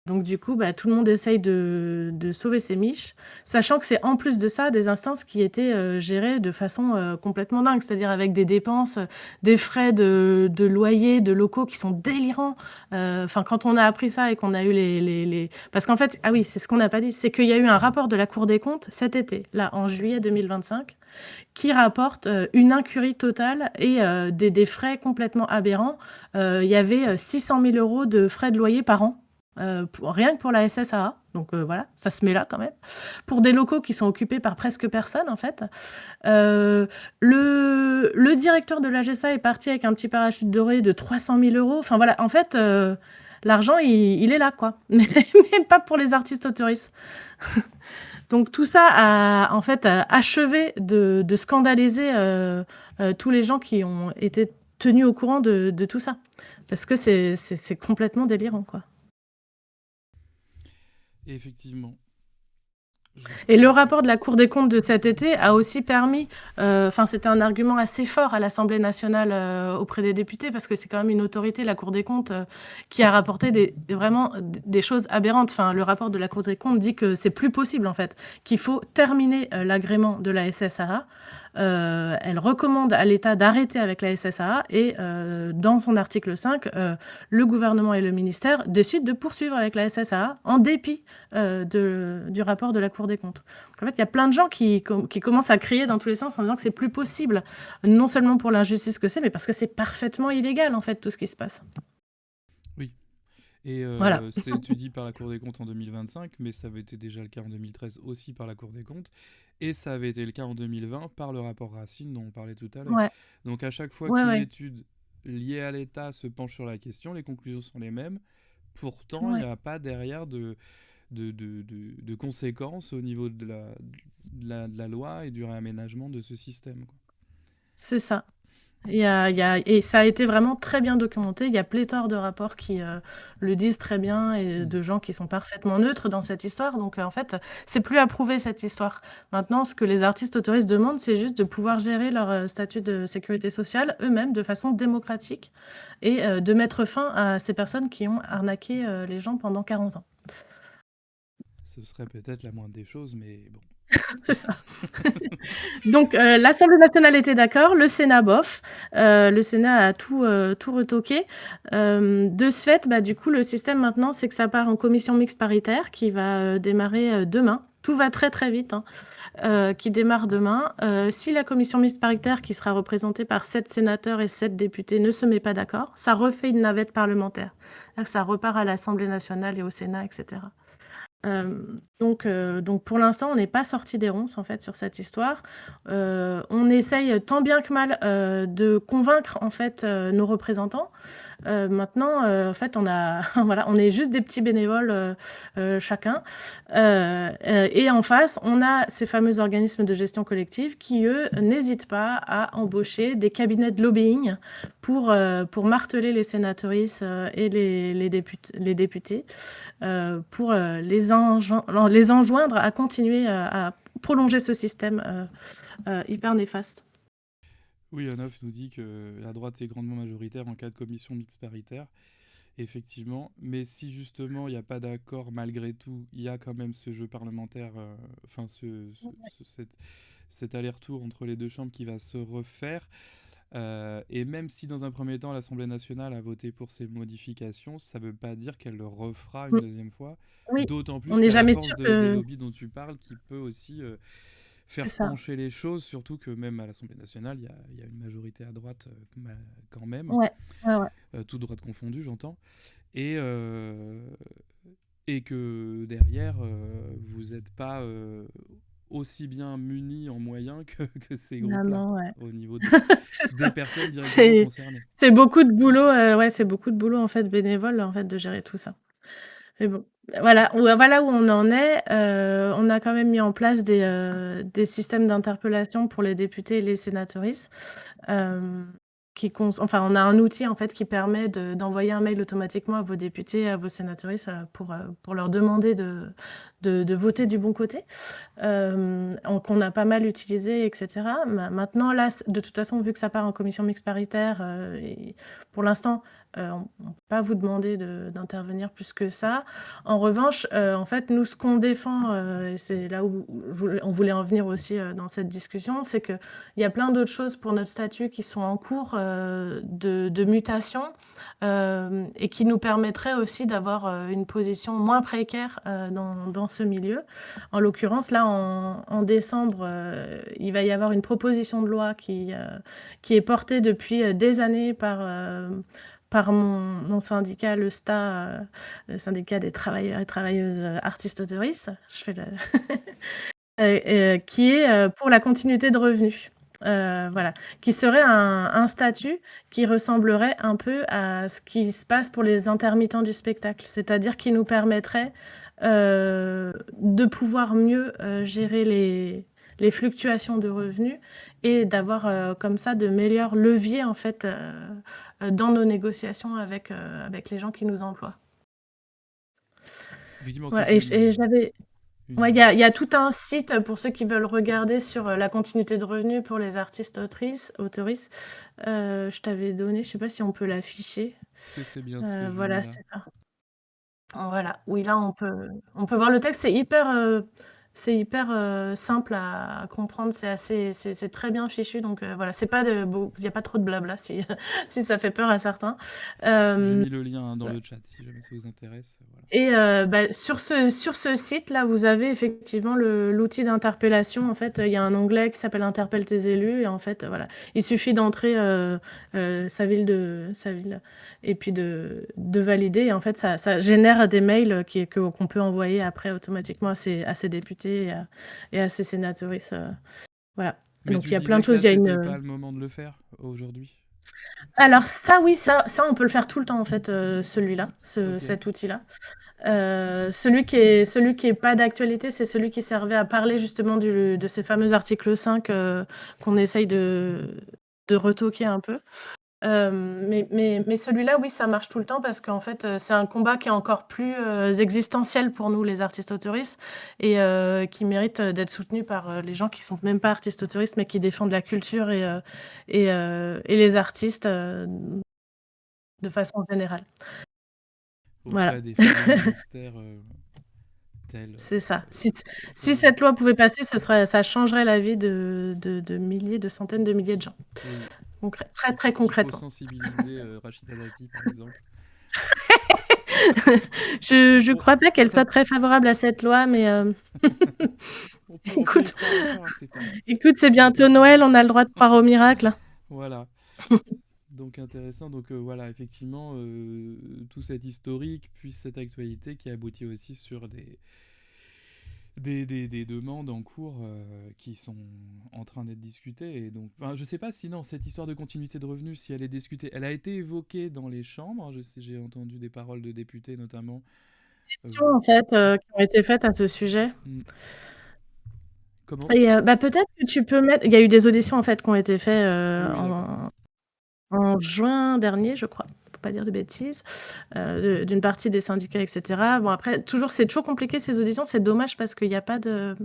Donc du coup, tout le monde essaye de sauver ses miches, sachant que c'est en plus de ça des instances qui étaient gérées de façon complètement dingue, c'est-à-dire avec des dépenses, des frais de loyer, de locaux qui sont délirants. Enfin, quand on a appris ça et qu'on a eu les... Parce qu'en fait, ah oui, c'est ce qu'on n'a pas dit, c'est qu'il y a eu un rapport de la Cour des comptes cet été, là, en juillet 2025, qui rapporte une incurie totale et des frais complètement aberrants. Il y avait 600 000 euros de frais de loyer par an. Rien que pour la SSAA, donc voilà, ça se met là quand même, pour des locaux qui sont occupés par presque personne en fait. Le directeur de la GSA est parti avec un petit parachute doré de 300 000 euros, enfin voilà, en fait, l'argent il est là quoi, mais pas pour les artistes autoristes. Donc tout ça a en fait achevé de scandaliser tous les gens qui ont été tenus au courant de tout ça, parce que c'est complètement délirant quoi. Et effectivement. Et le rapport de la Cour des comptes de cet été a aussi permis, enfin c'était un argument assez fort à l'Assemblée nationale auprès des députés, parce que c'est quand même une autorité, la Cour des comptes, qui a rapporté vraiment des choses aberrantes. Enfin, le rapport de la Cour des comptes dit que c'est plus possible en fait, qu'il faut terminer l'agrément de la SSAA. Elle recommande à l'État d'arrêter avec la SSAA et dans son article 5, le gouvernement et le ministère décident de poursuivre avec la SSAA en dépit du rapport de la Cour des comptes. Donc, en fait, il y a plein de gens qui commencent à crier dans tous les sens en disant que c'est plus possible, non seulement pour l'injustice que c'est, mais parce que c'est parfaitement illégal en fait tout ce qui se passe. Oui. Et voilà. c'est étudié par la Cour des comptes en 2025, mais ça avait été déjà le cas en 2013 aussi par la Cour des comptes, et ça avait été le cas en 2020 par le rapport Racine dont on parlait tout à l'heure. Ouais. Donc à chaque fois Ouais, qu'une ouais. étude liées à l'État se penchent sur la question, les conclusions sont les mêmes. Pourtant, il n'y Ouais, a pas derrière de conséquences au niveau de la loi et du réaménagement de ce système, quoi. c'est ça. Et ça a été vraiment très bien documenté. Il y a pléthore de rapports qui le disent très bien et Mm. de gens qui sont parfaitement neutres dans cette histoire. Donc en fait, c'est plus à prouver cette histoire. Maintenant, ce que les artistes autoristes demandent, c'est juste de pouvoir gérer leur statut de sécurité sociale eux-mêmes de façon démocratique et de mettre fin à ces personnes qui ont arnaqué les gens pendant 40 ans. Ce serait peut-être la moindre des choses, mais bon. C'est ça. Donc l'Assemblée nationale était d'accord, le Sénat bof, le Sénat a tout retoqué. De ce fait, bah, du coup, le système maintenant, c'est que ça part en commission mixte paritaire qui va démarrer demain. Tout va très très vite, hein, qui démarre demain. Si la commission mixte paritaire, qui sera représentée par 7 sénateurs et 7 députés, ne se met pas d'accord, ça refait une navette parlementaire. C'est-à-dire que ça repart à l'Assemblée nationale et au Sénat, etc. Donc pour l'instant, on n'est pas sorti des ronces en fait sur cette histoire. On essaye tant bien que mal de convaincre en fait nos représentants. Maintenant, en fait, on a voilà, on est juste des petits bénévoles chacun. Et en face, on a ces fameux organismes de gestion collective qui, eux, n'hésitent pas à embaucher des cabinets de lobbying pour marteler les sénatrices et les députés pour les enjoindre à continuer à prolonger ce système hyper néfaste. Oui, Onof nous dit que la droite est grandement majoritaire en cas de commission mixte paritaire, effectivement. Mais si justement il n'y a pas d'accord malgré tout, il y a quand même ce jeu parlementaire, enfin cet aller-retour entre les deux chambres qui va se refaire. Et même si dans un premier temps l'Assemblée nationale a voté pour ces modifications, ça ne veut pas dire qu'elle le refera une Mm. deuxième fois. Oui, D'autant on plus n'est qu'à la jamais force sûr des que lobbies dont tu parles, qui peut aussi c'est faire ça. pencher les choses, surtout que même à l'Assemblée nationale, il y a une majorité à droite quand même, Ouais, ouais, ouais. toute droite confondue, j'entends, et, euh, et que derrière, vous n'êtes pas aussi bien munis en moyens que ces Ah groupes-là, non, ouais. au niveau C'est des ça. personnes directement C'est concernées. c'est beaucoup de boulot, ouais, c'est beaucoup de boulot en fait bénévole en fait de gérer tout ça. Mais bon, voilà où on en est. On a quand même mis en place des systèmes d'interpellation pour les députés et les sénatrices. Enfin, on a un outil en fait qui permet d'envoyer un mail automatiquement à vos députés, à vos sénatrices pour leur demander de voter du bon côté. Qu'on a pas mal utilisé, etc. Maintenant, là, de toute façon, vu que ça part en commission mixte paritaire, et pour l'instant, on ne peut pas vous demander d'intervenir plus que ça. En revanche, en fait, nous, ce qu'on défend, et c'est là où on voulait en venir aussi dans cette discussion, c'est qu'il y a plein d'autres choses pour notre statut qui sont en cours de mutation et qui nous permettraient aussi d'avoir une position moins précaire dans ce milieu. En l'occurrence, là, en décembre, il va y avoir une proposition de loi qui est portée depuis des années par mon syndicat, le STA, le syndicat des travailleurs et travailleuses artistes autoristes, je fais qui est pour la continuité de revenus. Voilà, qui serait un statut qui ressemblerait un peu à ce qui se passe pour les intermittents du spectacle, c'est-à-dire qui nous permettrait de pouvoir mieux gérer les fluctuations de revenus et d'avoir comme ça de meilleurs leviers en fait dans nos négociations avec les gens qui nous emploient. Effectivement, ça Voilà, c'est et j'avais ouais, il une- y a tout un site pour ceux qui veulent regarder sur la continuité de revenus pour les artistes autoristes. Je t'avais donné, je sais pas si on peut l'afficher. c'est bien ce que je Voilà, lis là. c'est ça. Voilà, oui, là, on peut voir le texte. C'est hyper simple à comprendre. C'est très bien fichu. Donc voilà, il n'y a pas trop de blabla si, si ça fait peur à certains. J'ai Euh, mis le lien dans le chat si jamais ça vous intéresse. Voilà. et sur ce site-là, vous avez effectivement l'outil d'interpellation. En fait, il y a un onglet qui s'appelle Interpelle tes élus. Et en fait, voilà, il suffit d'entrer sa ville et puis de valider. Et en fait, ça génère des mails qu'on peut envoyer après automatiquement à ses députés et à ses sénatrices. Voilà. Mais Donc, tu il y a plein disais de que choses. là, c'était pas le moment de le faire aujourd'hui. Alors ça oui, ça on peut le faire tout le temps en fait, celui-là, Ok. cet outil-là. Celui qui est pas d'actualité, c'est celui qui servait à parler justement de ces fameux articles 5 qu'on essaye de retoquer un peu. Mais celui-là, oui, ça marche tout le temps parce qu'en fait, c'est un combat qui est encore plus existentiel pour nous, les artistes auteuristes, et qui mérite d'être soutenu par les gens qui sont même pas artistes auteuristes, mais qui défendent la culture et les artistes de façon générale. Voilà, Auprès des fameux ministères tels. c'est ça. Si Comment? cette loi pouvait passer, ça changerait la vie de milliers, de centaines de milliers de gens. Oui. Très, très Il faut concrètement. sensibiliser Rachida Dati, par exemple. Je Bon, crois pas qu'elle ça, soit très favorable à cette loi, mais on peut y écoute, croire ou pas, hein, c'est pas. écoute, c'est On n'est pas bientôt sûr. Noël, on a le droit de croire au miracle. Voilà. Donc intéressant. Donc voilà, effectivement, tout cet historique, puis cette actualité qui aboutit aussi sur des demandes en cours qui sont en train d'être discutées. Et donc, enfin, je sais pas si non, cette histoire de continuité de revenus, si elle est discutée, elle a été évoquée dans les chambres. Je sais, j'ai entendu des paroles de députés notamment. Euh, Questions, en fait, qui ont été faites à ce sujet. hmm, comment? Et bah, peut-être que tu peux mettre. Il y a eu des auditions en fait qui ont été faites Oui, oui, d'accord. en juin dernier, je crois. Faut pas dire de bêtises, d'une partie des syndicats, etc. Bon après, c'est toujours compliqué ces auditions. C'est dommage parce qu'il n'y a pas de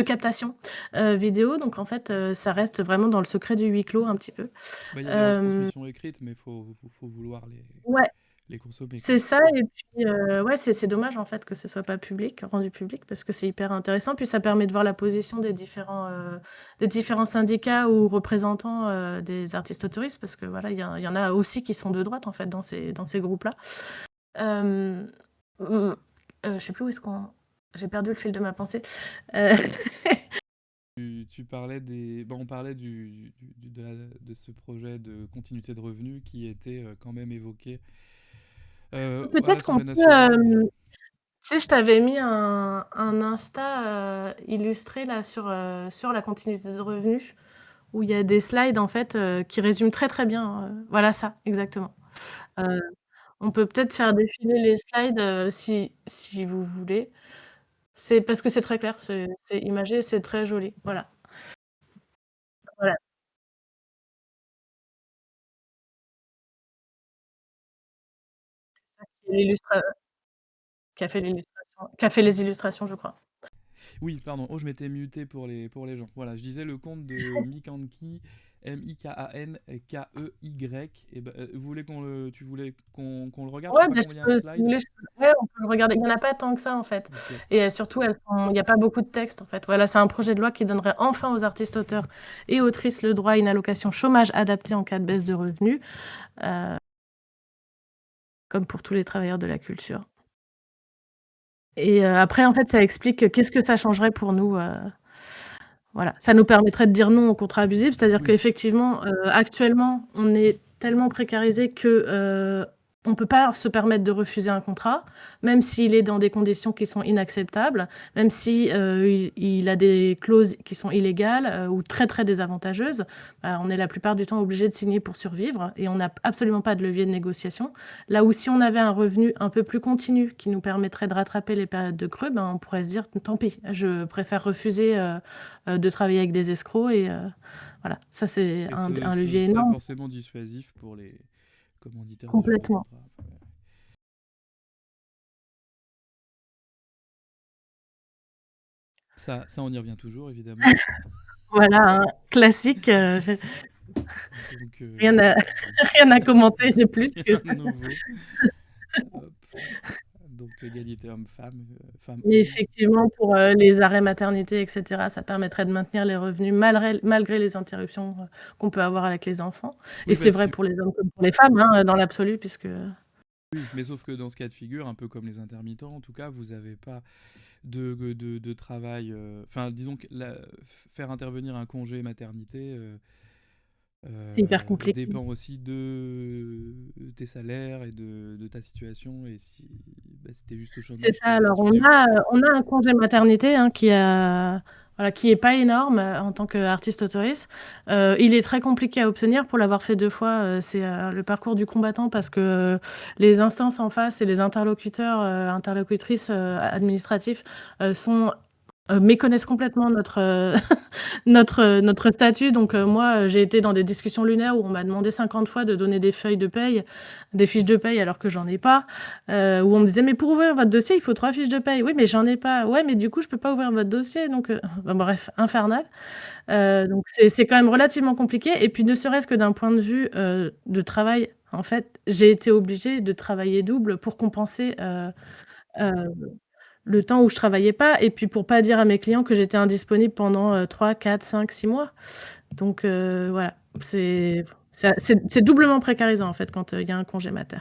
captation vidéo, donc en fait, ça reste vraiment dans le secret du huis clos un petit peu. Bah, il y a les Euh, retransmissions écrites, mais faut vouloir ouais, les consommer, quoi. c'est ça. Et puis ouais, c'est dommage en fait que ce soit pas rendu public, parce que c'est hyper intéressant. Puis ça permet de voir la position des différents syndicats ou représentants des artistes autoristes, parce que voilà, il y en a aussi qui sont de droite en fait dans ces groupes-là. Euh, hum, je sais plus où est-ce qu'on. J'ai perdu le fil de ma pensée. Euh, Tu parlais on parlait de ce projet de continuité de revenus qui était quand même évoqué à Peut-être qu'on l'Assemblée peut. nationale. Tu sais, je t'avais mis un Insta illustré là sur la continuité de revenus, où il y a des slides en fait qui résument très très bien. Voilà ça, exactement. Euh, on peut peut-être faire défiler les slides si vous voulez. C'est parce que c'est très clair, c'est imagé, c'est très joli. Voilà. Voilà. L'illustra- qui a fait les illustrations, je crois. Oui, pardon. Oh, je m'étais muté pour les gens. Voilà, je disais le compte de Mikanki, Mikanky. Et ben, tu voulais qu'on le regarde? Je Ouais, sais pas bah, combien il y a de si vous slides. voulez, ouais, on peut le regarder. Il n'y en a pas tant que ça, en fait. Ok. Et surtout, il n'y a pas beaucoup de texte, en fait. Voilà, c'est un projet de loi qui donnerait enfin aux artistes auteurs et autrices le droit à une allocation chômage adaptée en cas de baisse de revenus, euh, comme pour tous les travailleurs de la culture. Et après, en fait, ça explique qu'est-ce que ça changerait pour nous. Voilà, ça nous permettrait de dire non aux contrats abusifs, c'est-à-dire Oui. qu'effectivement, actuellement, on est tellement précarisé que, on peut pas se permettre de refuser un contrat, même s'il est dans des conditions qui sont inacceptables, même si, il a des clauses qui sont illégales, ou très, très désavantageuses. Bah, on est la plupart du temps obligé de signer pour survivre et on n'a absolument pas de levier de négociation. Là où si on avait un revenu un peu plus continu qui nous permettrait de rattraper les périodes de creux, ben, on pourrait se dire: «Tant pis, je préfère refuser, de travailler avec des escrocs», et voilà, ça c'est Et un ce levier serait énorme. forcément dissuasif pour les commanditaires de ce genre de Complètement. contrat. Enfin, ouais. Ça, on y revient toujours, évidemment. Voilà, un classique, Donc, rien à rien à commenter de plus que rien de nouveau. Hop. Donc, égalité homme-femme, mais femme-homme. effectivement pour, les arrêts maternité et cetera, ça permettrait de maintenir les revenus malgré les interruptions, qu'on peut avoir avec les enfants, et Oui, c'est bah, vrai pour les hommes comme pour les femmes, hein, dans l'absolu, puisque oui, mais sauf que dans ce cas de figure, un peu comme les intermittents, en tout cas, vous n'avez pas de travail. Enfin, disons que faire intervenir un congé maternité C'est hyper compliqué. dépend aussi de tes salaires et de ta situation. Et si t'es juste au C'est chômage, ça, alors tu fais juste ça. on a un congé maternité, hein, voilà, qui est pas énorme, en tant qu'artiste auteuriste. Il est très compliqué à obtenir pour l'avoir fait 2 fois, c'est, le parcours du combattant parce que, les instances en face et les interlocuteurs, interlocutrices, administratifs, méconnaissent complètement notre statut. Donc moi, j'ai été dans des discussions lunaires où on m'a demandé 50 fois de donner des feuilles de paye, des fiches de paye alors que j'en ai pas, où on me disait: «Mais pour ouvrir votre dossier, il faut 3 fiches de paye». «Oui, mais j'en ai pas». «Ouais, mais du coup, je peux pas ouvrir votre dossier», donc bah, bref, infernal. Donc c'est quand même relativement compliqué et puis ne serait-ce que d'un point de vue, de travail, en fait, j'ai été obligée de travailler double pour compenser, heu le temps où je travaillais pas et puis pour pas dire à mes clients que j'étais indisponible pendant, 3, 4, 5, 6 mois. Donc voilà, c'est doublement précarisant, en fait, quand, il y a un congé mater.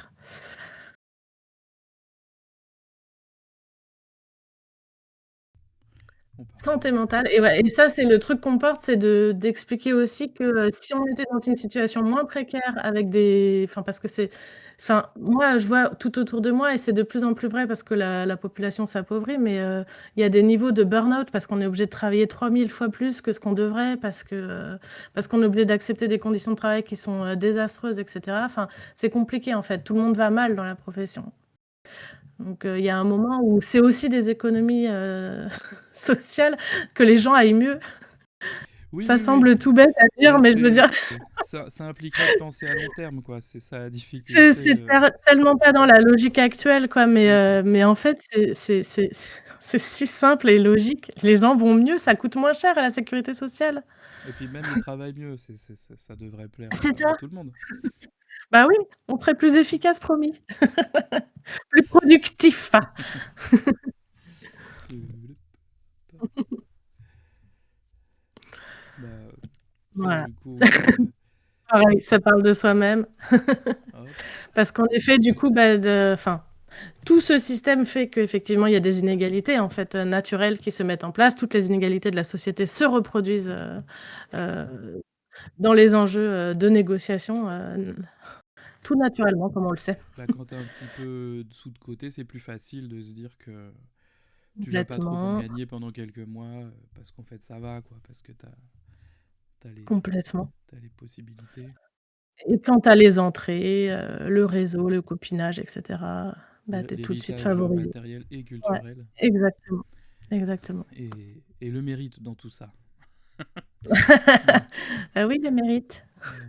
On parle Santé mentale et ouais et ça, c'est le truc qu'on porte, c'est d'expliquer aussi que, si on était dans une situation moins précaire avec des enfin, parce que moi, je vois tout autour de moi et c'est de plus en plus vrai parce que la population s'appauvrit, mais il y a des niveaux de burn-out parce qu'on est obligé de travailler 3000 fois plus que ce qu'on devrait, parce qu'on est obligé d'accepter des conditions de travail qui sont, désastreuses et cetera. Enfin, c'est compliqué, en fait. Tout le monde va mal dans la profession. Donc il y a un moment où c'est aussi des économies, sociales que les gens aillent mieux. Oui, Ça oui, oui. semble tout bête à dire, Bah, mais je veux dire ça impliquerait de penser à long terme, quoi. C'est ça la c'est difficulté. c'est tellement pas dans la logique actuelle, quoi, Mm. mais en fait, c'est si simple et logique. Les gens vont mieux, ça coûte moins cher à la sécurité sociale. Et puis même, ils travaillent mieux. Ça devrait plaire C'est à ça. tout le monde. Bah oui, on serait plus efficace, promis. Plus productif. Bah, ça, Voilà. du coup, Pareil, ça parle de soi-même. hop. Parce qu'en effet, du coup, bah, enfin, tout ce système fait qu'effectivement, il y a des inégalités, en fait, naturelles qui se mettent en place. Toutes les inégalités de la société se reproduisent, heu, dans les enjeux, de négociation, tout naturellement, comme on le sait. Bah, quand t'as un petit peu de sous de côté, c'est plus facile de se dire que tu vas pas trop en Complètement, gagner pendant quelques mois parce qu'en fait ça va, quoi, parce que t'as complètement. t'as les possibilités. Et quand tu as les entrées, le réseau, le copinage et cetera, bah, tu es tout de suite L'héritage favorisé. matériel et Ouais, culturel exactement, exactement. et le mérite dans tout ça. Voilà. Bah oui, le mérite. Voilà.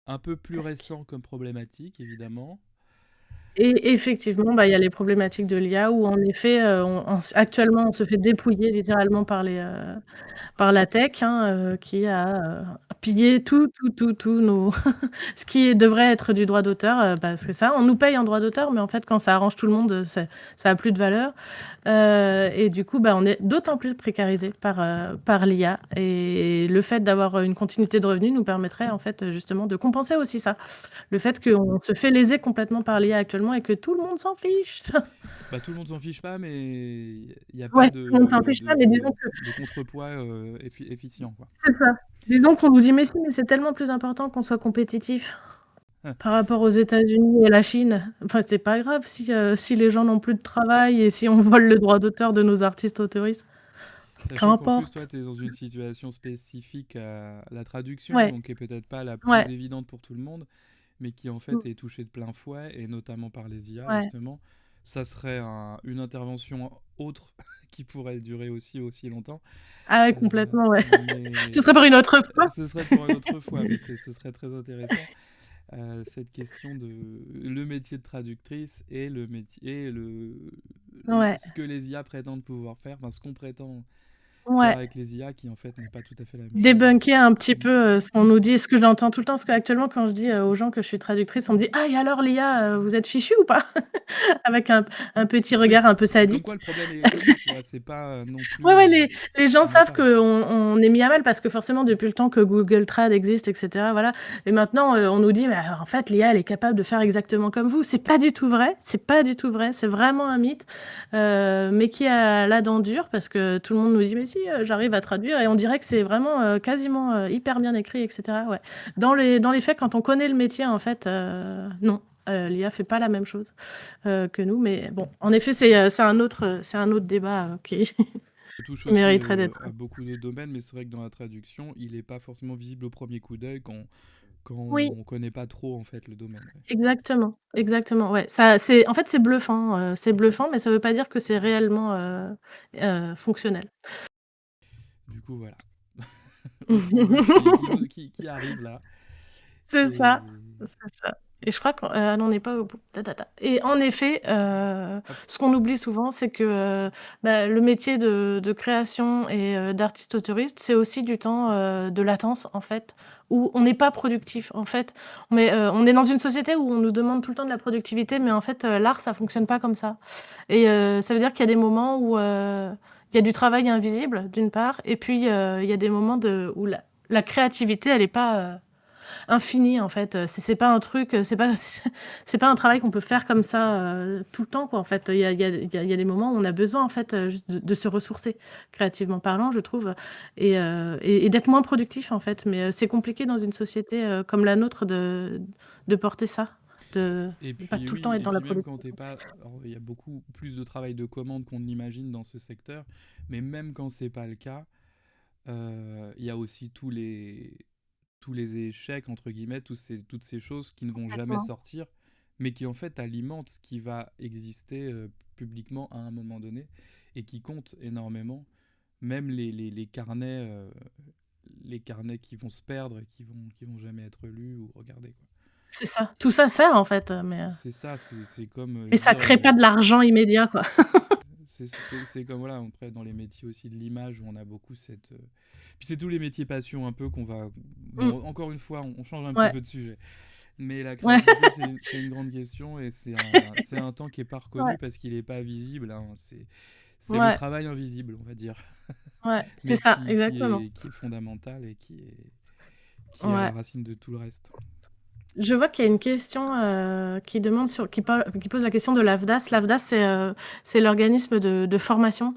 Un peu plus Tac. récent comme problématique, évidemment. Et effectivement, bah, il y a les problématiques de l'IA où en effet, actuellement, on se fait dépouiller littéralement par la tech, hein, qui a, pillé tout nos ce qui devrait être du droit d'auteur, bah, c'est ça, on nous paye en droit d'auteur, mais en fait, quand ça arrange tout le monde, ça a plus de valeur. Et du coup, bah, on est d'autant plus précarisé par l'IA et le fait d'avoir, une continuité de revenus nous permettrait en fait, justement de compenser aussi ça. Le fait qu'on se fait léser complètement par l'IA actuellement et que tout le monde s'en fiche. Bah, tout le monde s'en fiche pas, mais il n'y a pas Ouais, tout le monde s'en fiche pas, mais disons que de contrepoids efficient, quoi. c'est ça. Disons qu'on nous dit: «Mais si, mais c'est tellement plus important qu'on soit compétitif par rapport aux États-Unis et la Chine». Enfin, c'est pas grave si les gens n'ont plus de travail et si on vole le droit d'auteur de nos artistes auteuristes. Sachant qu'en plus, toi, Qu'importe. tu es dans une situation spécifique à la traduction, Ouais, donc qui est peut-être pas la ouais, plus évidente pour tout le monde, mais qui en fait mmh, est touchée de plein fouet, et notamment par les IA, ouais. justement. Ça serait une intervention autre qui pourrait durer aussi longtemps. Ah ouais, Euh, complètement, ouais. Ce mais serait pour une autre fois. ce serait pour une autre fois, mais ce serait très intéressant. Cette question de le métier de traductrice et le métier Ouais, ce que les IA prétendent pouvoir faire, enfin ce qu'on prétend faire ouais. avec les IA qui en fait n'est pas tout à fait la même chose. Débunker un petit Mm. peu, ce qu'on nous dit, ce que j'entends tout le temps, parce qu'actuellement quand je dis, aux gens que je suis traductrice, on me dit: «Ah et alors l'IA, vous êtes fichus ou pas?» Avec un petit Oui, regard un peu comme quoi sadique. le problème est connu, tu vois, c'est pas non Ouais, plus ouais, les gens il n'est savent pas. qu'on est mis à mal parce que forcément depuis le temps que Google Trad existe et cetera, voilà et maintenant, on nous dit: «Bah, en fait, l'IA, elle est capable de faire exactement comme vous». C'est pas du tout vrai, c'est pas du tout vrai, c'est vraiment un mythe, mais qui a la dent dure parce que tout le monde nous dit: «Mais si, si, j'arrive à traduire et on dirait que c'est vraiment, quasiment, hyper bien écrit et cetera, ouais. Dans les faits, quand on connaît le métier, en fait, non, l'IA fait pas la même chose, que nous, mais bon, en effet, c'est un autre débat, qui Ça touche qui aussi mériterait d'être à beaucoup de domaines, mais c'est vrai que dans la traduction, il n'est pas forcément visible au premier coup d'œil quand oui, on connaît pas trop en fait le domaine. Ouais. exactement, exactement, ouais. En fait, c'est bluffant, mais ça veut pas dire que c'est réellement, fonctionnel. Du coup, voilà. Le fond bouche qui arrive là. C'est Et ça, c'est ça et je crois ah non, on n'est pas au bout. Et en effet, hop, ce qu'on oublie souvent, c'est que, bah, le métier de création et d'artiste auteuriste, c'est aussi du temps, de latence, en fait, où on n'est pas productif. En fait, on est dans une société où on nous demande tout le temps de la productivité, mais en fait, l'art, ça fonctionne pas comme ça et ça veut dire qu'il y a des moments où, il y a du travail invisible, d'une part et puis, il y a des moments où la créativité, elle est pas, infini en fait, c'est pas un truc, c'est pas c'est pas un travail qu'on peut faire comme ça, tout le temps quoi en fait. Il y a des moments où on a besoin en fait, juste de se ressourcer, créativement parlant je trouve et d'être moins productif en fait. Mais, c'est compliqué dans une société, comme la nôtre de porter ça, et de pas puis tout le temps oui, être et dans la puis même quand t'es productivité. pas, alors, il y a beaucoup plus de travail de commande qu'on ne l'imagine dans ce secteur, mais même quand c'est pas le cas, il y a aussi tous les échecs entre guillemets, toutes ces choses qui ne vont jamais Complètement. sortir, mais qui en fait alimentent ce qui va exister publiquement à un moment donné et qui comptent énormément. Même les carnets qui vont se perdre et qui vont jamais être lus ou regardés, quoi. C'est ça, tout ça sert en fait, C'est ça, c'est comme mais ça dire. crée pas de l'argent immédiat quoi. C'est comme voilà, après dans les métiers aussi de l'image où on a beaucoup cette. Puis c'est tous les métiers passion un peu qu'on va. Mmh, Bon, encore une fois, on change un petit ouais, peu de sujet. Mais la ouais, créativité, c'est une grande question et c'est un temps qui est pas ouais, reconnu parce qu'il est pas visible, hein. C'est le ouais, travail invisible, on va dire, ouais, c'est mais ça, exactement. qui est fondamental et qui est à la Ouais. racine de tout le reste. Je vois qu'il y a une question, qui pose la question de l'AFDAS. L'AFDAS, c'est l'organisme de formation,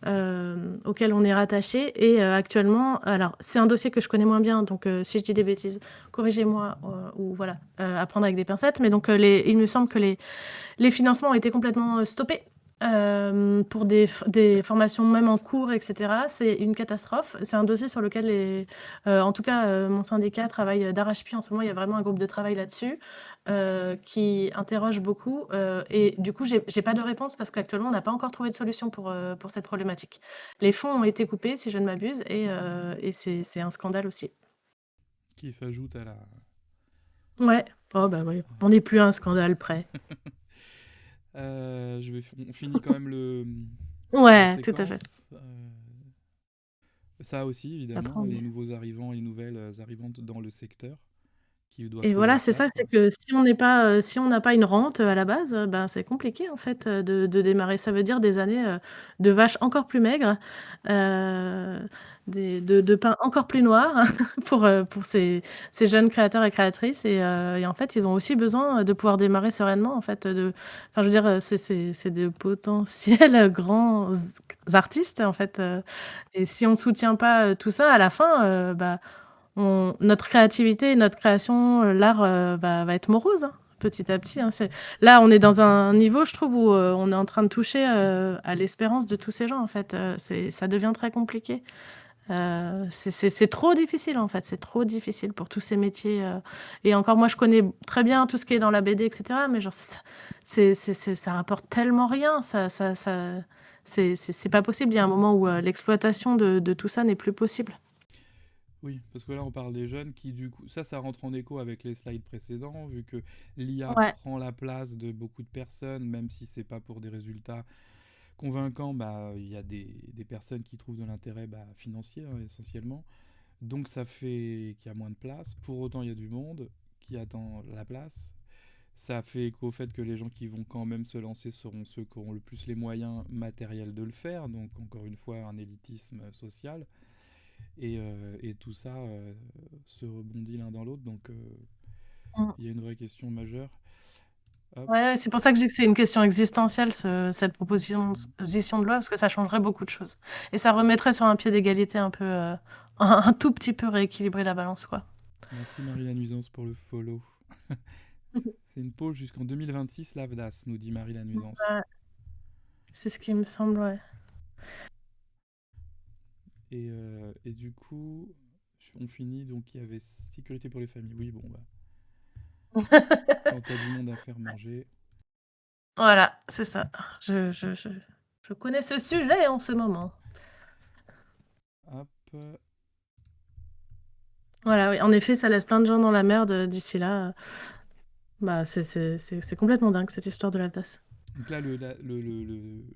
auquel on est rattaché et actuellement alors c'est un dossier que je connais moins bien, donc si je dis des bêtises, corrigez-moi, ou voilà, à prendre avec des pincettes, mais donc il me semble que les financements ont été complètement, stoppés, pour des formations même en cours et cetera. C'est une catastrophe. C'est un dossier sur lequel en tout cas, mon syndicat travaille d'arrache-pied en ce moment. Il y a vraiment un groupe de travail là-dessus, qui interroge beaucoup, et du coup, j'ai pas de réponse parce qu'actuellement, on n'a pas encore trouvé de solution pour cette problématique. Les fonds ont été coupés, si je ne m'abuse et c'est un scandale aussi. Qui s'ajoute à la. Ouais. Oh bah, oui, on n'est plus à un scandale près. On finit quand même la Ouais, tout à fait. séquence. Ça aussi, Après évidemment, on les est nouveaux arrivants, les nouvelles arrivantes dans le secteur qui doivent Et trouver voilà, leur c'est ça, place, quoi. c'est que si on n'a pas une rente, à la base, ben, c'est compliqué en fait, de démarrer. Ça veut dire des années, de vaches encore plus maigres, heu, de pain encore plus noir pour ces jeunes créateurs et créatrices et en fait, ils ont aussi besoin, de pouvoir démarrer sereinement en fait, enfin je veux dire, c'est de potentiels grands artistes en fait, et si on soutient pas, tout ça à la fin, bah notre créativité et notre création, l'art, va être morose, hein, petit à petit, hein. Là, on est dans un niveau, je trouve, où, on est en train de toucher, à l'espérance de tous ces gens, en fait, ça devient très compliqué. C'est trop difficile, en fait, c'est trop difficile pour tous ces métiers, et encore moi, je connais très bien tout ce qui est dans la BD et cetera, mais genre ça rapporte tellement rien, c'est pas possible. Il y a un moment où, l'exploitation de tout ça n'est plus possible. Oui, parce que là, on parle des jeunes qui, du coup, ça rentre en écho avec les slides précédents, vu que l'IA Ouais. prend la place de beaucoup de personnes, même si c'est pas pour des résultats convaincants, bah, il y a des personnes qui trouvent de l'intérêt financier, hein, essentiellement. Donc ça fait qu'il y a moins de place. Pour autant, il y a du monde qui attend la place. Ça fait écho au fait que les gens qui vont quand même se lancer seront ceux qui auront le plus les moyens matériels de le faire. Donc encore une fois, un élitisme social. Et tout ça se rebondit l'un dans l'autre. Donc Mmh. il y a une vraie question majeure. Hop. Ouais, c'est pour ça que je dis que c'est une question existentielle, cette proposition de loi, parce que ça changerait beaucoup de choses. Et ça remettrait sur un pied d'égalité un peu, un tout petit peu rééquilibrer la balance, quoi. Merci Marie la Nuisance pour le follow. C'est une pause jusqu'en 2026, l'AFDAS, nous dit Marie la Nuisance. Ouais, c'est ce qui me semble, ouais. Et du coup, on finit, donc il y avait sécurité pour les familles. Oui, bon, quand t'as du monde à faire manger. Voilà, c'est ça. Je connais ce sujet en ce moment. Hop. Voilà, oui. En effet, ça laisse plein de gens dans la merde d'ici là. Bah, c'est complètement dingue, cette histoire de l'Alsace. Donc là, le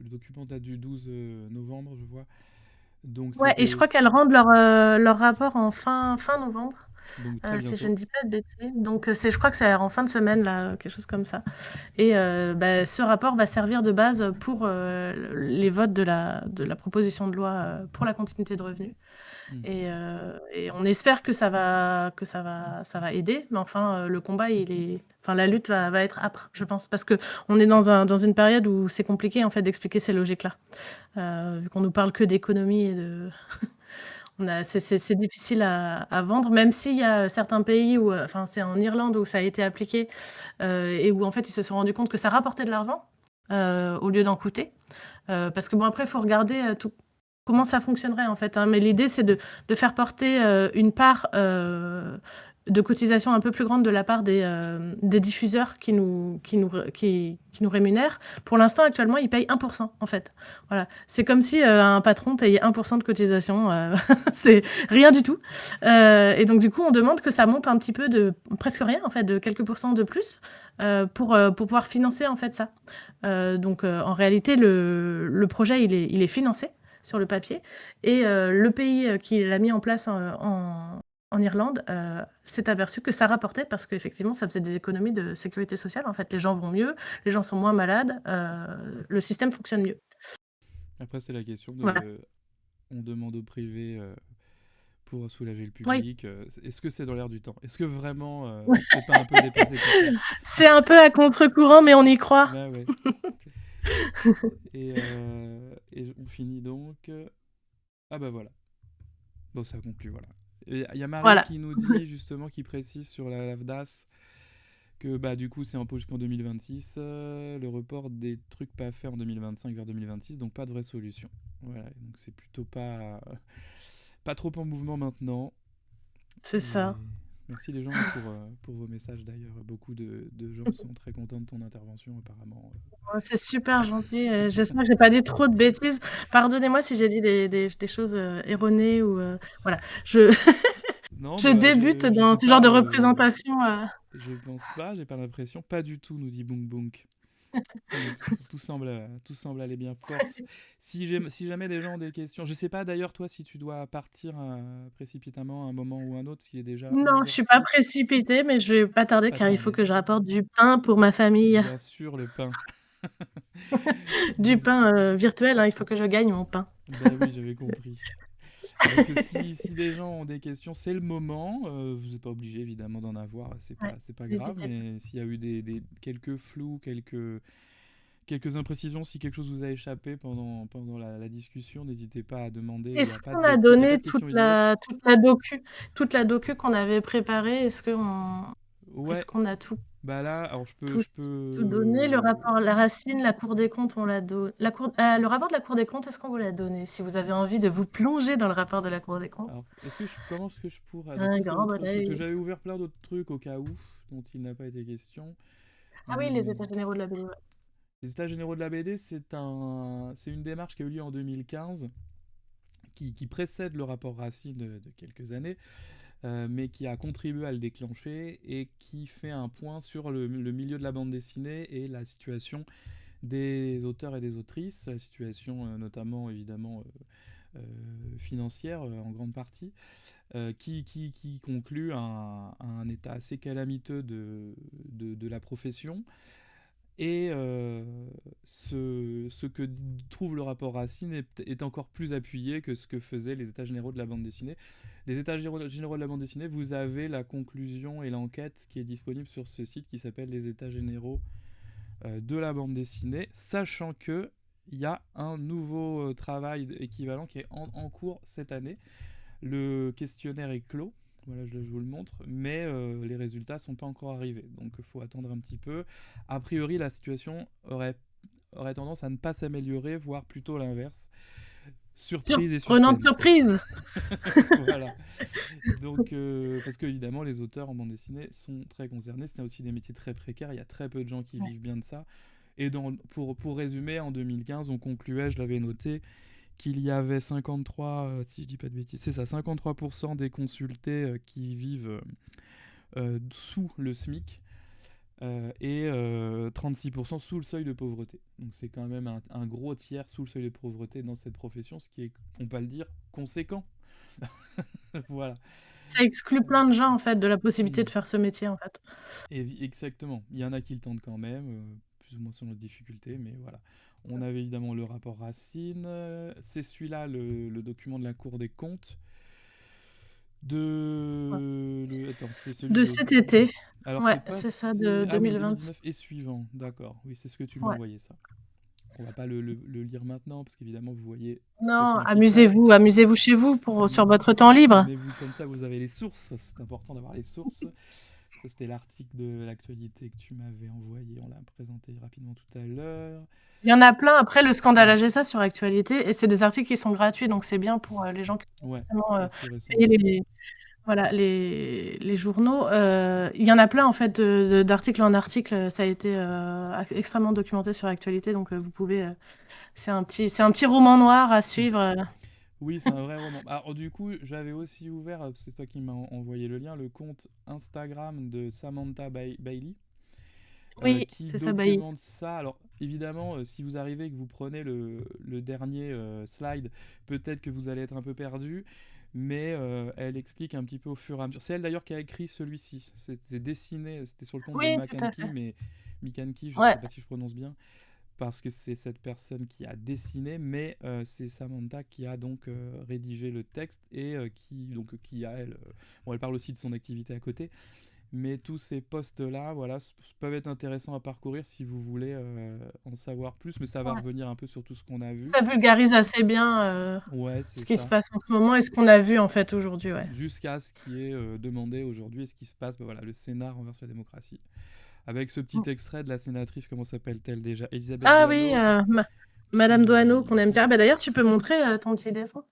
document date du 12 novembre, je vois. Donc Ouais, et je c'était... crois qu'elles rendent leur rapport en fin novembre, Donc très si je bientôt. ne dis pas de bêtises. Donc, je crois que c'est en fin de semaine, là, quelque chose comme ça. Et bah, ce rapport va servir de base pour les votes de la proposition de loi pour la continuité de revenus. Et on espère que ça va aider, mais enfin, le combat, enfin, la lutte va être âpre, je pense, parce que on est dans une période où c'est compliqué, en fait, d'expliquer ces logiques-là. Vu qu'on nous parle que d'économie et de c'est difficile à vendre, même s'il y a certains pays où, enfin, c'est en Irlande où ça a été appliqué, et où, en fait, ils se sont rendus compte que ça rapportait de l'argent, au lieu d'en coûter. Parce que bon, après, il faut regarder comment ça fonctionnerait, en fait, hein. Mais l'idée, c'est de faire porter une part de cotisation un peu plus grande de la part des diffuseurs qui nous rémunèrent. Pour l'instant, actuellement, ils payent 1%, en fait. Voilà. C'est comme si un patron payait 1% de cotisation. C'est rien du tout. Et donc, du coup, on demande que ça monte un petit peu de presque rien, en fait, de quelques pourcents de plus pour pouvoir financer, en fait, ça. Donc, en réalité, le projet, il est financé sur le papier. Et le pays qui l'a mis en place en Irlande s'est aperçu que ça rapportait parce qu'effectivement, ça faisait des économies de sécurité sociale. En fait, les gens vont mieux, les gens sont moins malades, le système fonctionne mieux. Après, c'est la question Voilà. de... On demande au privé pour soulager le Oui, public. Est-ce que c'est dans l'air du temps? Est-ce que vraiment c'est pas un peu dépassé tout ça? c'est un peu à contre-courant, mais on y croit. Bah ouais. Et on finit donc. Ah bah voilà. Bon, ça conclut, voilà. Il y a Marie Voilà. qui nous dit justement, qui précise sur la LAFDAS que bah du coup c'est un peu jusqu'en 2026, le report des trucs pas faits en 2025 vers 2026, donc pas de vraie solution. Voilà, donc c'est plutôt pas trop en mouvement maintenant. C'est Et ça. merci les gens pour vos messages d'ailleurs. Beaucoup de gens sont très contents de ton intervention apparemment. Ouais, c'est super gentil. J'espère que j'ai pas dit trop de bêtises. Pardonnez-moi si j'ai dit des choses erronées ou voilà. Non, Je bah débute je dans sais ce genre pas. de représentation. Je pense pas, j'ai pas l'impression. Pas du tout, nous dit Bounk Bounk. Donc tout semble aller bien. Force. Si jamais des gens ont des questions, je sais pas d'ailleurs toi si tu dois partir précipitamment à un moment ou un autre, s'il est déjà Non, je suis pas 11h06. précipitée, mais je vais pas tarder Pas car il faut tarder. que je rapporte du pain pour ma famille. Bien sûr, le pain. Du Donc, pain virtuel, hein, il faut que je gagne mon pain. bah oui, j'avais compris. Donc si des gens ont des questions, c'est le moment. Vous n'êtes pas obligé évidemment d'en avoir, Ouais, c'est pas grave. n'hésitez pas. Mais s'il y a eu quelques flous, quelques imprécisions, si quelque chose vous a échappé pendant la discussion, n'hésitez pas à demander. Est-ce qu'on a donné Il y a pas de questions idiotes. toute la docu qu'on avait préparée? Ouais, Est-ce qu'on a tout bah là, alors tout tout donné? Le rapport la Racine, la Cour des comptes, on l'a donné. Le rapport de la Cour des comptes, est-ce qu'on vous l'a donné? Si vous avez envie de vous plonger dans le rapport de la Cour des comptes. alors, comment est-ce que je pourrais... Bah Un ça, c'est grand autre bon chose. Parce que œil. j'avais ouvert plein d'autres trucs au cas où, dont il n'a pas été question. Ah oui, les Hum, états généraux de la BD, ouais. Les États généraux de la BD, c'est une démarche qui a eu lieu en 2015, qui précède le rapport Racine de quelques années, mais qui a contribué à le déclencher et qui fait un point sur le milieu de la bande dessinée et la situation des auteurs et des autrices, la situation notamment évidemment financière en grande partie, qui conclut un état assez calamiteux de la profession. Et ce que trouve le rapport Racine est encore plus appuyé que ce que faisaient les États généraux de la bande dessinée. Les États généraux de la bande dessinée, vous avez la conclusion et l'enquête qui est disponible sur ce site qui s'appelle les États généraux de la bande dessinée, sachant que il y a un nouveau travail équivalent qui est en cours cette année. Le questionnaire est clos, voilà, je vous le montre, mais les résultats sont pas encore arrivés, donc il faut attendre un petit peu. A priori, la situation aurait tendance à ne pas s'améliorer, voire plutôt l'inverse. Surprise et Surprenante suspense. surprise. Voilà. Donc, parce qu'évidemment, les auteurs en bande dessinée sont très concernés. C'est aussi des métiers très précaires. Il y a très peu de gens qui vivent bien de ça. Et pour résumer, en 2015, on concluait, je l'avais noté, qu'il y avait 53, si je dis pas de bêtises, c'est ça, 53% des consultés qui vivent sous le SMIC et 36% sous le seuil de pauvreté. Donc c'est quand même un gros tiers sous le seuil de pauvreté dans cette profession, ce qui est, on peut le dire, conséquent. Voilà. Ça exclut plein de gens en fait de la possibilité de faire ce métier en fait. Exactement. Il y en a qui le tentent quand même, plus ou moins selon les difficultés, mais voilà. On avait évidemment le rapport Racine. C'est celui-là, le document de la Cour des comptes. Attends, c'est celui De cet été. Alors Ouais, c'est pas c'est ça de Ah oui, 2020. 2019 et suivant. D'accord. Oui, c'est ce que tu m'as Ouais. envoyé, ça. On va pas le lire maintenant parce qu'évidemment vous voyez ce que Non, ça impliquerait. amusez-vous chez vous sur votre temps libre. Mais comme ça, vous avez les sources. C'est important d'avoir les sources. Ça, c'était l'article de l'actualité que tu m'avais envoyé. On l'a présenté rapidement tout à l'heure. Il y en a plein. Après, le scandale AGSA sur Actualité, et c'est des articles qui sont gratuits, donc c'est bien pour les gens qui Ouais, ont plus récent payé aussi. les journaux. Il y en a plein en fait d'articles en articles. Ça a été extrêmement documenté sur Actualité, donc vous pouvez. C'est un petit roman noir à suivre. Oui, c'est un vrai roman. Alors du coup, j'avais aussi ouvert, c'est toi qui m'as envoyé le lien, le compte Instagram de Samantha Bailey. Oui, Qui c'est ça, Bailly. documente ça. Alors évidemment, si vous arrivez et que vous prenez le dernier slide, peut-être que vous allez être un peu perdu, mais elle explique un petit peu au fur et à mesure. C'est elle d'ailleurs qui a écrit celui-ci. C'est dessiné, c'était sur le compte de Oui, tout à Makanki, fait. mais Mikanki, je ne Ouais. sais pas si je prononce bien, parce que c'est cette personne qui a dessiné, mais c'est Samantha qui a donc rédigé le texte et qui a elle. Bon, elle parle aussi de son activité à côté. Mais tous ces posts-là, voilà, peuvent être intéressants à parcourir si vous voulez en savoir plus, mais ça va revenir un peu sur tout ce qu'on a vu. Ça vulgarise assez bien Ouais, c'est ce qui se ça. passe en ce moment et ce qu'on a vu en fait aujourd'hui. Ouais. Jusqu'à ce qui est demandé aujourd'hui et ce qui se passe, voilà, le Sénat renverse la démocratie. Avec ce petit extrait de la sénatrice, comment s'appelle-t-elle déjà, Elisabeth Ah Doineau, oui, Madame Doineau qu'on aime qui... bien. Bah, d'ailleurs, tu peux montrer ton petit dessin.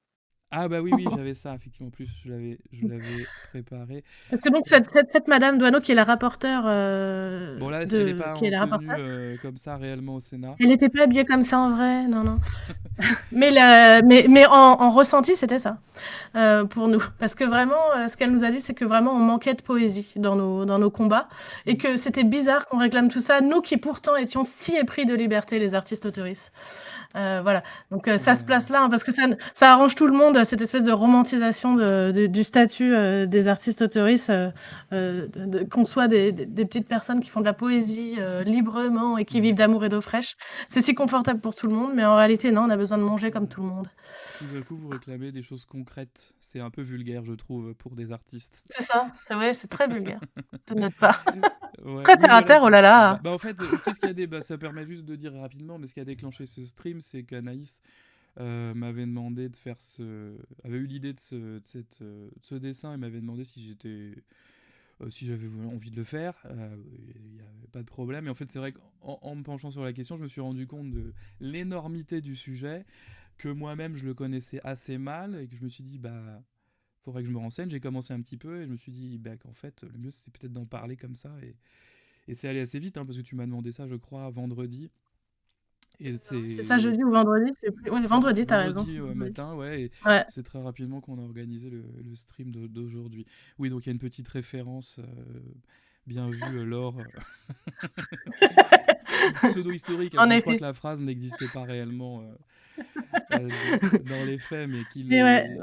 Ah bah oui, j'avais ça, effectivement. En plus, je l'avais préparé. Parce que donc cette Madame Doineau qui est la rapporteure Bon là, elle n'est pas qui est en la tenue rapporteure. comme ça réellement au Sénat. Elle n'était pas habillée comme ça en vrai, non. mais en ressenti, c'était ça pour nous. Parce que vraiment, ce qu'elle nous a dit, c'est que vraiment, on manquait de poésie dans nos combats. Et que c'était bizarre qu'on réclame tout ça, nous qui pourtant étions si épris de liberté, les artistes autoristes. Voilà. Donc ça se place là, hein, parce que ça arrange tout le monde, cette espèce de romantisation du statut des artistes autoristes, qu'on soit des petites personnes qui font de la poésie librement et qui vivent d'amour et d'eau fraîche. C'est si confortable pour tout le monde, mais en réalité, non, on a besoin de manger comme tout le monde. Tout d'un coup, vous réclamez des choses concrètes. C'est un peu vulgaire, je trouve, pour des artistes. C'est ça, c'est vrai, c'est très vulgaire. Te note pas. Ouais. Très Oui, terre à voilà, terre, oh là là. en fait, qu'est-ce qu'il y a ça permet juste de dire rapidement, mais ce qui a déclenché ce stream, c'est qu'Anaïs m'avait demandé de faire avait eu l'idée de ce dessin et m'avait demandé si j'avais envie de le faire. Il n'y avait pas de problème. Et en fait, c'est vrai qu'en me penchant sur la question, je me suis rendu compte de l'énormité du sujet, que moi-même je le connaissais assez mal et que je me suis dit, faudrait que je me renseigne. J'ai commencé un petit peu et je me suis dit qu'en fait, le mieux c'est peut-être d'en parler comme ça. Et c'est allé assez vite, hein, parce que tu m'as demandé ça, je crois, vendredi. Et C'est ça, jeudi ou vendredi, je sais plus. Oui, vendredi, t'as raison. Vendredi matin, ouais. Et c'est très rapidement qu'on a organisé le stream d'aujourd'hui. Oui, donc il y a une petite référence. Bien vu, Laure. Pseudo-historique. Je crois que la phrase n'existait pas réellement dans les faits, mais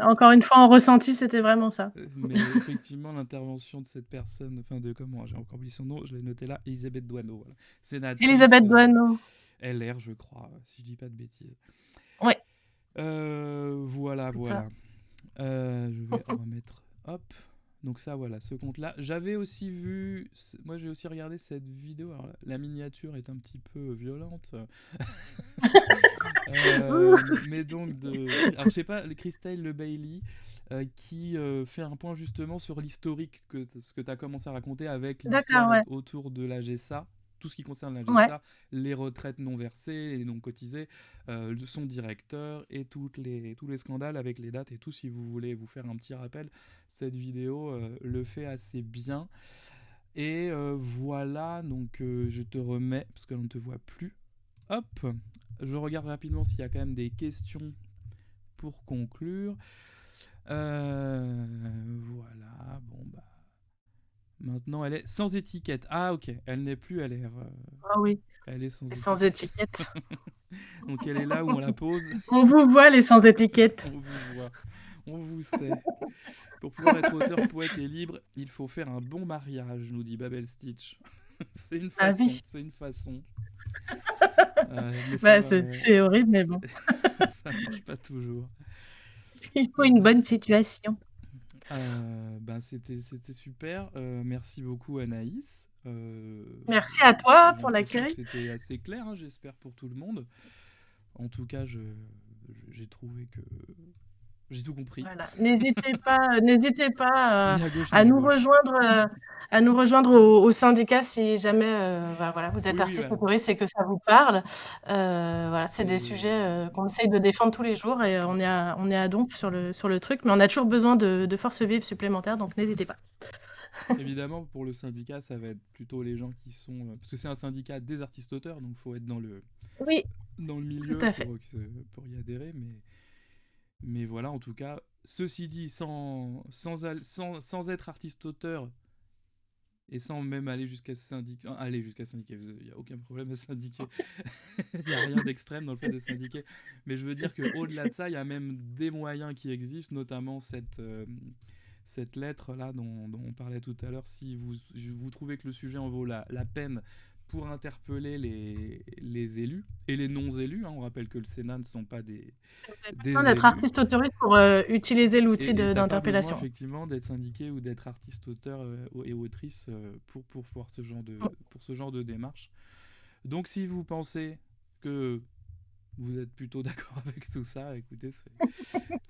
encore une fois, en ressenti, c'était vraiment ça. Mais effectivement, l'intervention de cette personne, j'ai encore oublié son nom, je l'ai noté là, Elisabeth Doineau, voilà. Sénatrice. Elisabeth Doineau. LR, je crois, si je dis pas de bêtises. Ouais. Voilà. Je vais remettre, hop, Donc ça, voilà, ce compte-là. J'avais aussi vu, moi j'ai aussi regardé cette vidéo. Alors, la miniature est un petit peu violente, mais donc alors je sais pas, le Christelle Le Bailey qui fait un point justement sur l'historique ce que tu as commencé à raconter avec D'accord, l'histoire ouais. autour de la GSA. Tout ce qui concerne la Ouais. GSA, les retraites non versées et non cotisées, son directeur et tous les scandales avec les dates et tout. Si vous voulez vous faire un petit rappel, cette vidéo le fait assez bien. Et voilà, donc je te remets, parce que l'on ne te voit plus. Hop, je regarde rapidement s'il y a quand même des questions pour conclure. Voilà, bon bah. Maintenant, elle est sans étiquette. Ah, ok, elle n'est plus, Ah oui, elle est sans les sans étiquette. étiquette. Donc elle est là où on la pose. On vous voit, les sans étiquette. On vous voit, on vous sait. Pour pouvoir être auteur, poète et libre, il faut faire un bon mariage, nous dit Babel Stitch. C'est une Ah façon, oui. c'est une façon. Mais ça, Bah, c'est horrible, mais bon. ça marche pas toujours. Il faut une bonne situation. Ben c'était super. Merci beaucoup Anaïs. Merci à toi J'ai pour l'impression que l'accueil. c'était assez clair, hein, j'espère pour tout le monde. En tout cas, j'ai trouvé que j'ai tout compris. Voilà. N'hésitez pas Ni à gauche à ni à nous droite. rejoindre au syndicat si jamais voilà, vous êtes Oui, oui, artiste voilà. autoriste et que ça vous parle. Voilà, c'est des C'est sujets qu'on essaye de défendre tous les jours et on est à donf sur le truc, mais on a toujours besoin de forces vives supplémentaires, donc n'hésitez pas. évidemment pour le syndicat, ça va être plutôt les gens qui sont parce que c'est un syndicat des artistes-auteurs, donc faut être Oui, dans le tout milieu à fait. pour y adhérer, mais voilà, en tout cas, ceci dit, sans être artiste-auteur et sans même aller jusqu'à syndiquer, il n'y a aucun problème à syndiquer, il n'y a rien d'extrême dans le fait de syndiquer, mais je veux dire qu'au-delà de ça, il y a même des moyens qui existent, notamment cette lettre-là dont on parlait tout à l'heure, si vous trouvez que le sujet en vaut la peine pour interpeller les élus et les non-élus, hein, on rappelle que le Sénat ne sont pas Vous avez pas besoin des d'être élus, artiste autoriste pour utiliser l'outil et t'as pas besoin d'interpellation. effectivement d'être syndiqué ou d'être artiste, auteur et autrice pour voir pour ce genre de démarche. Donc si vous pensez que vous êtes plutôt d'accord avec tout ça, écoutez,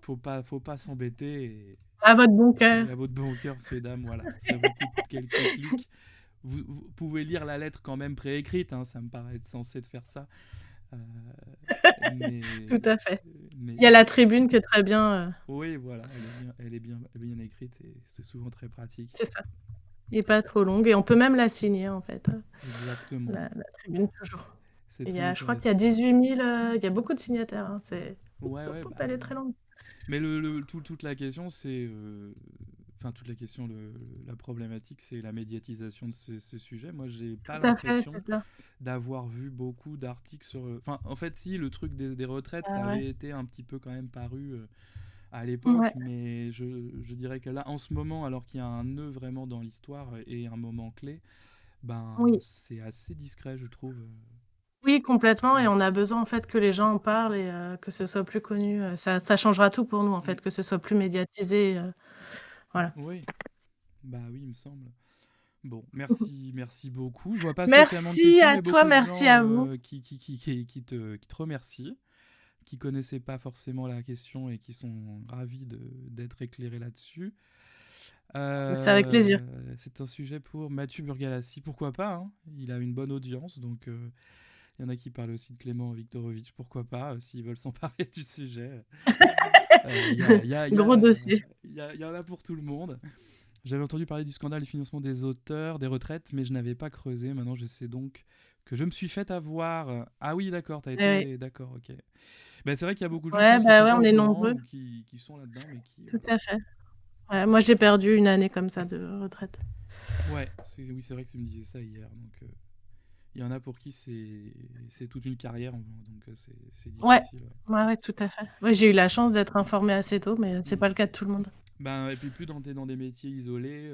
faut pas s'embêter À votre bon cœur. et à votre bon cœur, mesdames, voilà, ça vous coûte quelques clics. Vous pouvez lire la lettre quand même préécrite, hein, ça me paraît être censé de faire ça. Euh, mais, Tout à fait. mais Il y a la tribune qui est très bien. oui, voilà, elle est bien écrite et c'est souvent très pratique. C'est ça. Et pas trop longue. Et on peut même la signer, en fait. Exactement. La tribune, toujours. C'est Et très je crois qu'il y a intéressant. 18 000. Il y a beaucoup de signataires. Hein. Ouais, ouais, bah, Elle est très longue. mais toute la question, c'est. Enfin, toute la question, la problématique, c'est la médiatisation de ce sujet. Moi, j'ai pas Tout à fait, l'impression c'est ça. d'avoir vu beaucoup d'articles sur. Enfin, en fait, si, le truc des retraites, ça Ah ouais. avait été un petit peu quand même paru à l'époque, Ouais. mais je dirais que là, en ce moment, alors qu'il y a un nœud vraiment dans l'histoire et un moment clé, ben, Oui. c'est assez discret, je trouve. Oui, complètement. Et Ouais. on a besoin, en fait, que les gens en parlent et que ce soit plus connu. Ça changera tout pour nous, en Mm. fait, que ce soit plus médiatisé. Voilà. Oui, bah oui, il me semble. Bon, merci beaucoup. Je vois pas spécialement de Merci questions, à mais toi, beaucoup de merci gens à vous. qui te remercient, qui connaissaient pas forcément la question et qui sont ravis d'être éclairés là-dessus. C'est avec plaisir. C'est un sujet pour Mathieu Burgalassi, pourquoi pas, hein. Il a une bonne audience, donc il y en a qui parlent aussi de Clément Viktorovitch, pourquoi pas, s'ils veulent s'emparer du sujet. Gros dossier. Il y en a pour tout le monde. J'avais entendu parler du scandale du financement des auteurs, des retraites, mais je n'avais pas creusé. Maintenant, je sais donc que je me suis fait avoir. Ah oui, d'accord, t'as Eh oui. été. D'accord, ok. Ben, c'est vrai qu'il y a beaucoup de gens, je Ouais, pense, qui bah sont ouais, pas on au est courant nombreux. ou qui sont là-dedans, mais qui. Tout à fait. Ouais, moi, j'ai perdu une année comme ça de retraite. Ouais, oui, c'est vrai que tu me disais ça hier. Donc, il y en a pour qui c'est toute une carrière, donc c'est Ouais, difficile. ouais, tout à fait. Ouais, j'ai eu la chance d'être informée assez tôt, mais c'est Mm. pas le cas de tout le monde. Ben, et puis plus t'es dans des métiers isolés,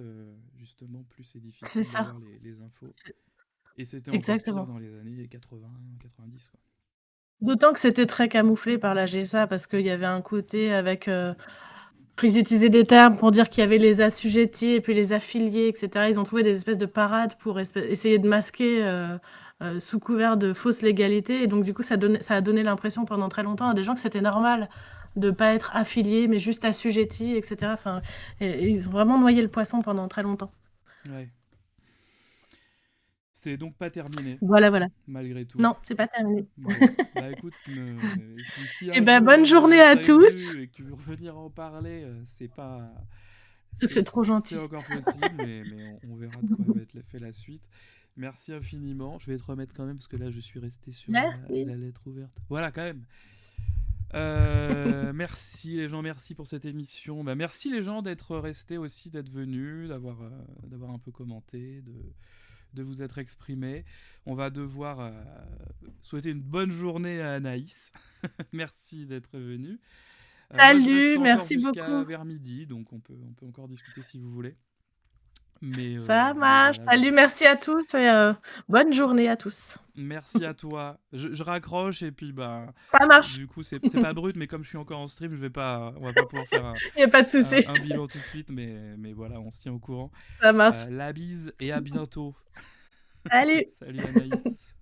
justement, plus c'est C'est difficile ça. d'avoir les infos. C'est- Et c'était encore pire Exactement. dans les années 80, 90, quoi. D'autant que c'était très camouflé par la GSA parce qu'il y avait un côté avec Ils utilisaient des termes pour dire qu'il y avait les assujettis et puis les affiliés, etc. Ils ont trouvé des espèces de parades pour essayer de masquer sous couvert de fausse légalité. Et donc, du coup, ça a donné l'impression pendant très longtemps à des gens que c'était normal de ne pas être affilié, mais juste assujetti, etc. Enfin, et ils ont vraiment noyé le poisson pendant très longtemps. Ouais. C'est donc pas terminé, Voilà. malgré tout. Non, c'est pas terminé. Bon, bah écoute, si Eh un ben, jour bonne journée à ça tous. évolue et que tu veux revenir en parler, c'est pas... C'est trop gentil. C'est encore possible, mais on verra de quoi va être fait la suite. Merci infiniment. Je vais te remettre quand même, parce que là, je suis resté sur Merci. la lettre ouverte. Voilà, quand même. Merci les gens, merci pour cette émission. Bah, merci les gens d'être restés aussi, d'être venus, d'avoir un peu commenté, de vous être exprimés. On va devoir souhaiter une bonne journée à Anaïs. Merci d'être venu. Moi, je reste Salut, encore merci jusqu'à beaucoup. vers midi, donc on peut encore discuter si vous voulez. Mais Ça marche. voilà, Salut, merci à tous et bonne journée à tous. merci à toi. Je raccroche et puis bah Ça marche. du coup c'est pas brut, mais comme je suis encore en stream, on va pas pouvoir faire Il n'y a pas de souci. un bilan tout de suite, mais voilà, on se tient au courant. Ça marche. La bise et à bientôt. Salut. Salut Anaïs.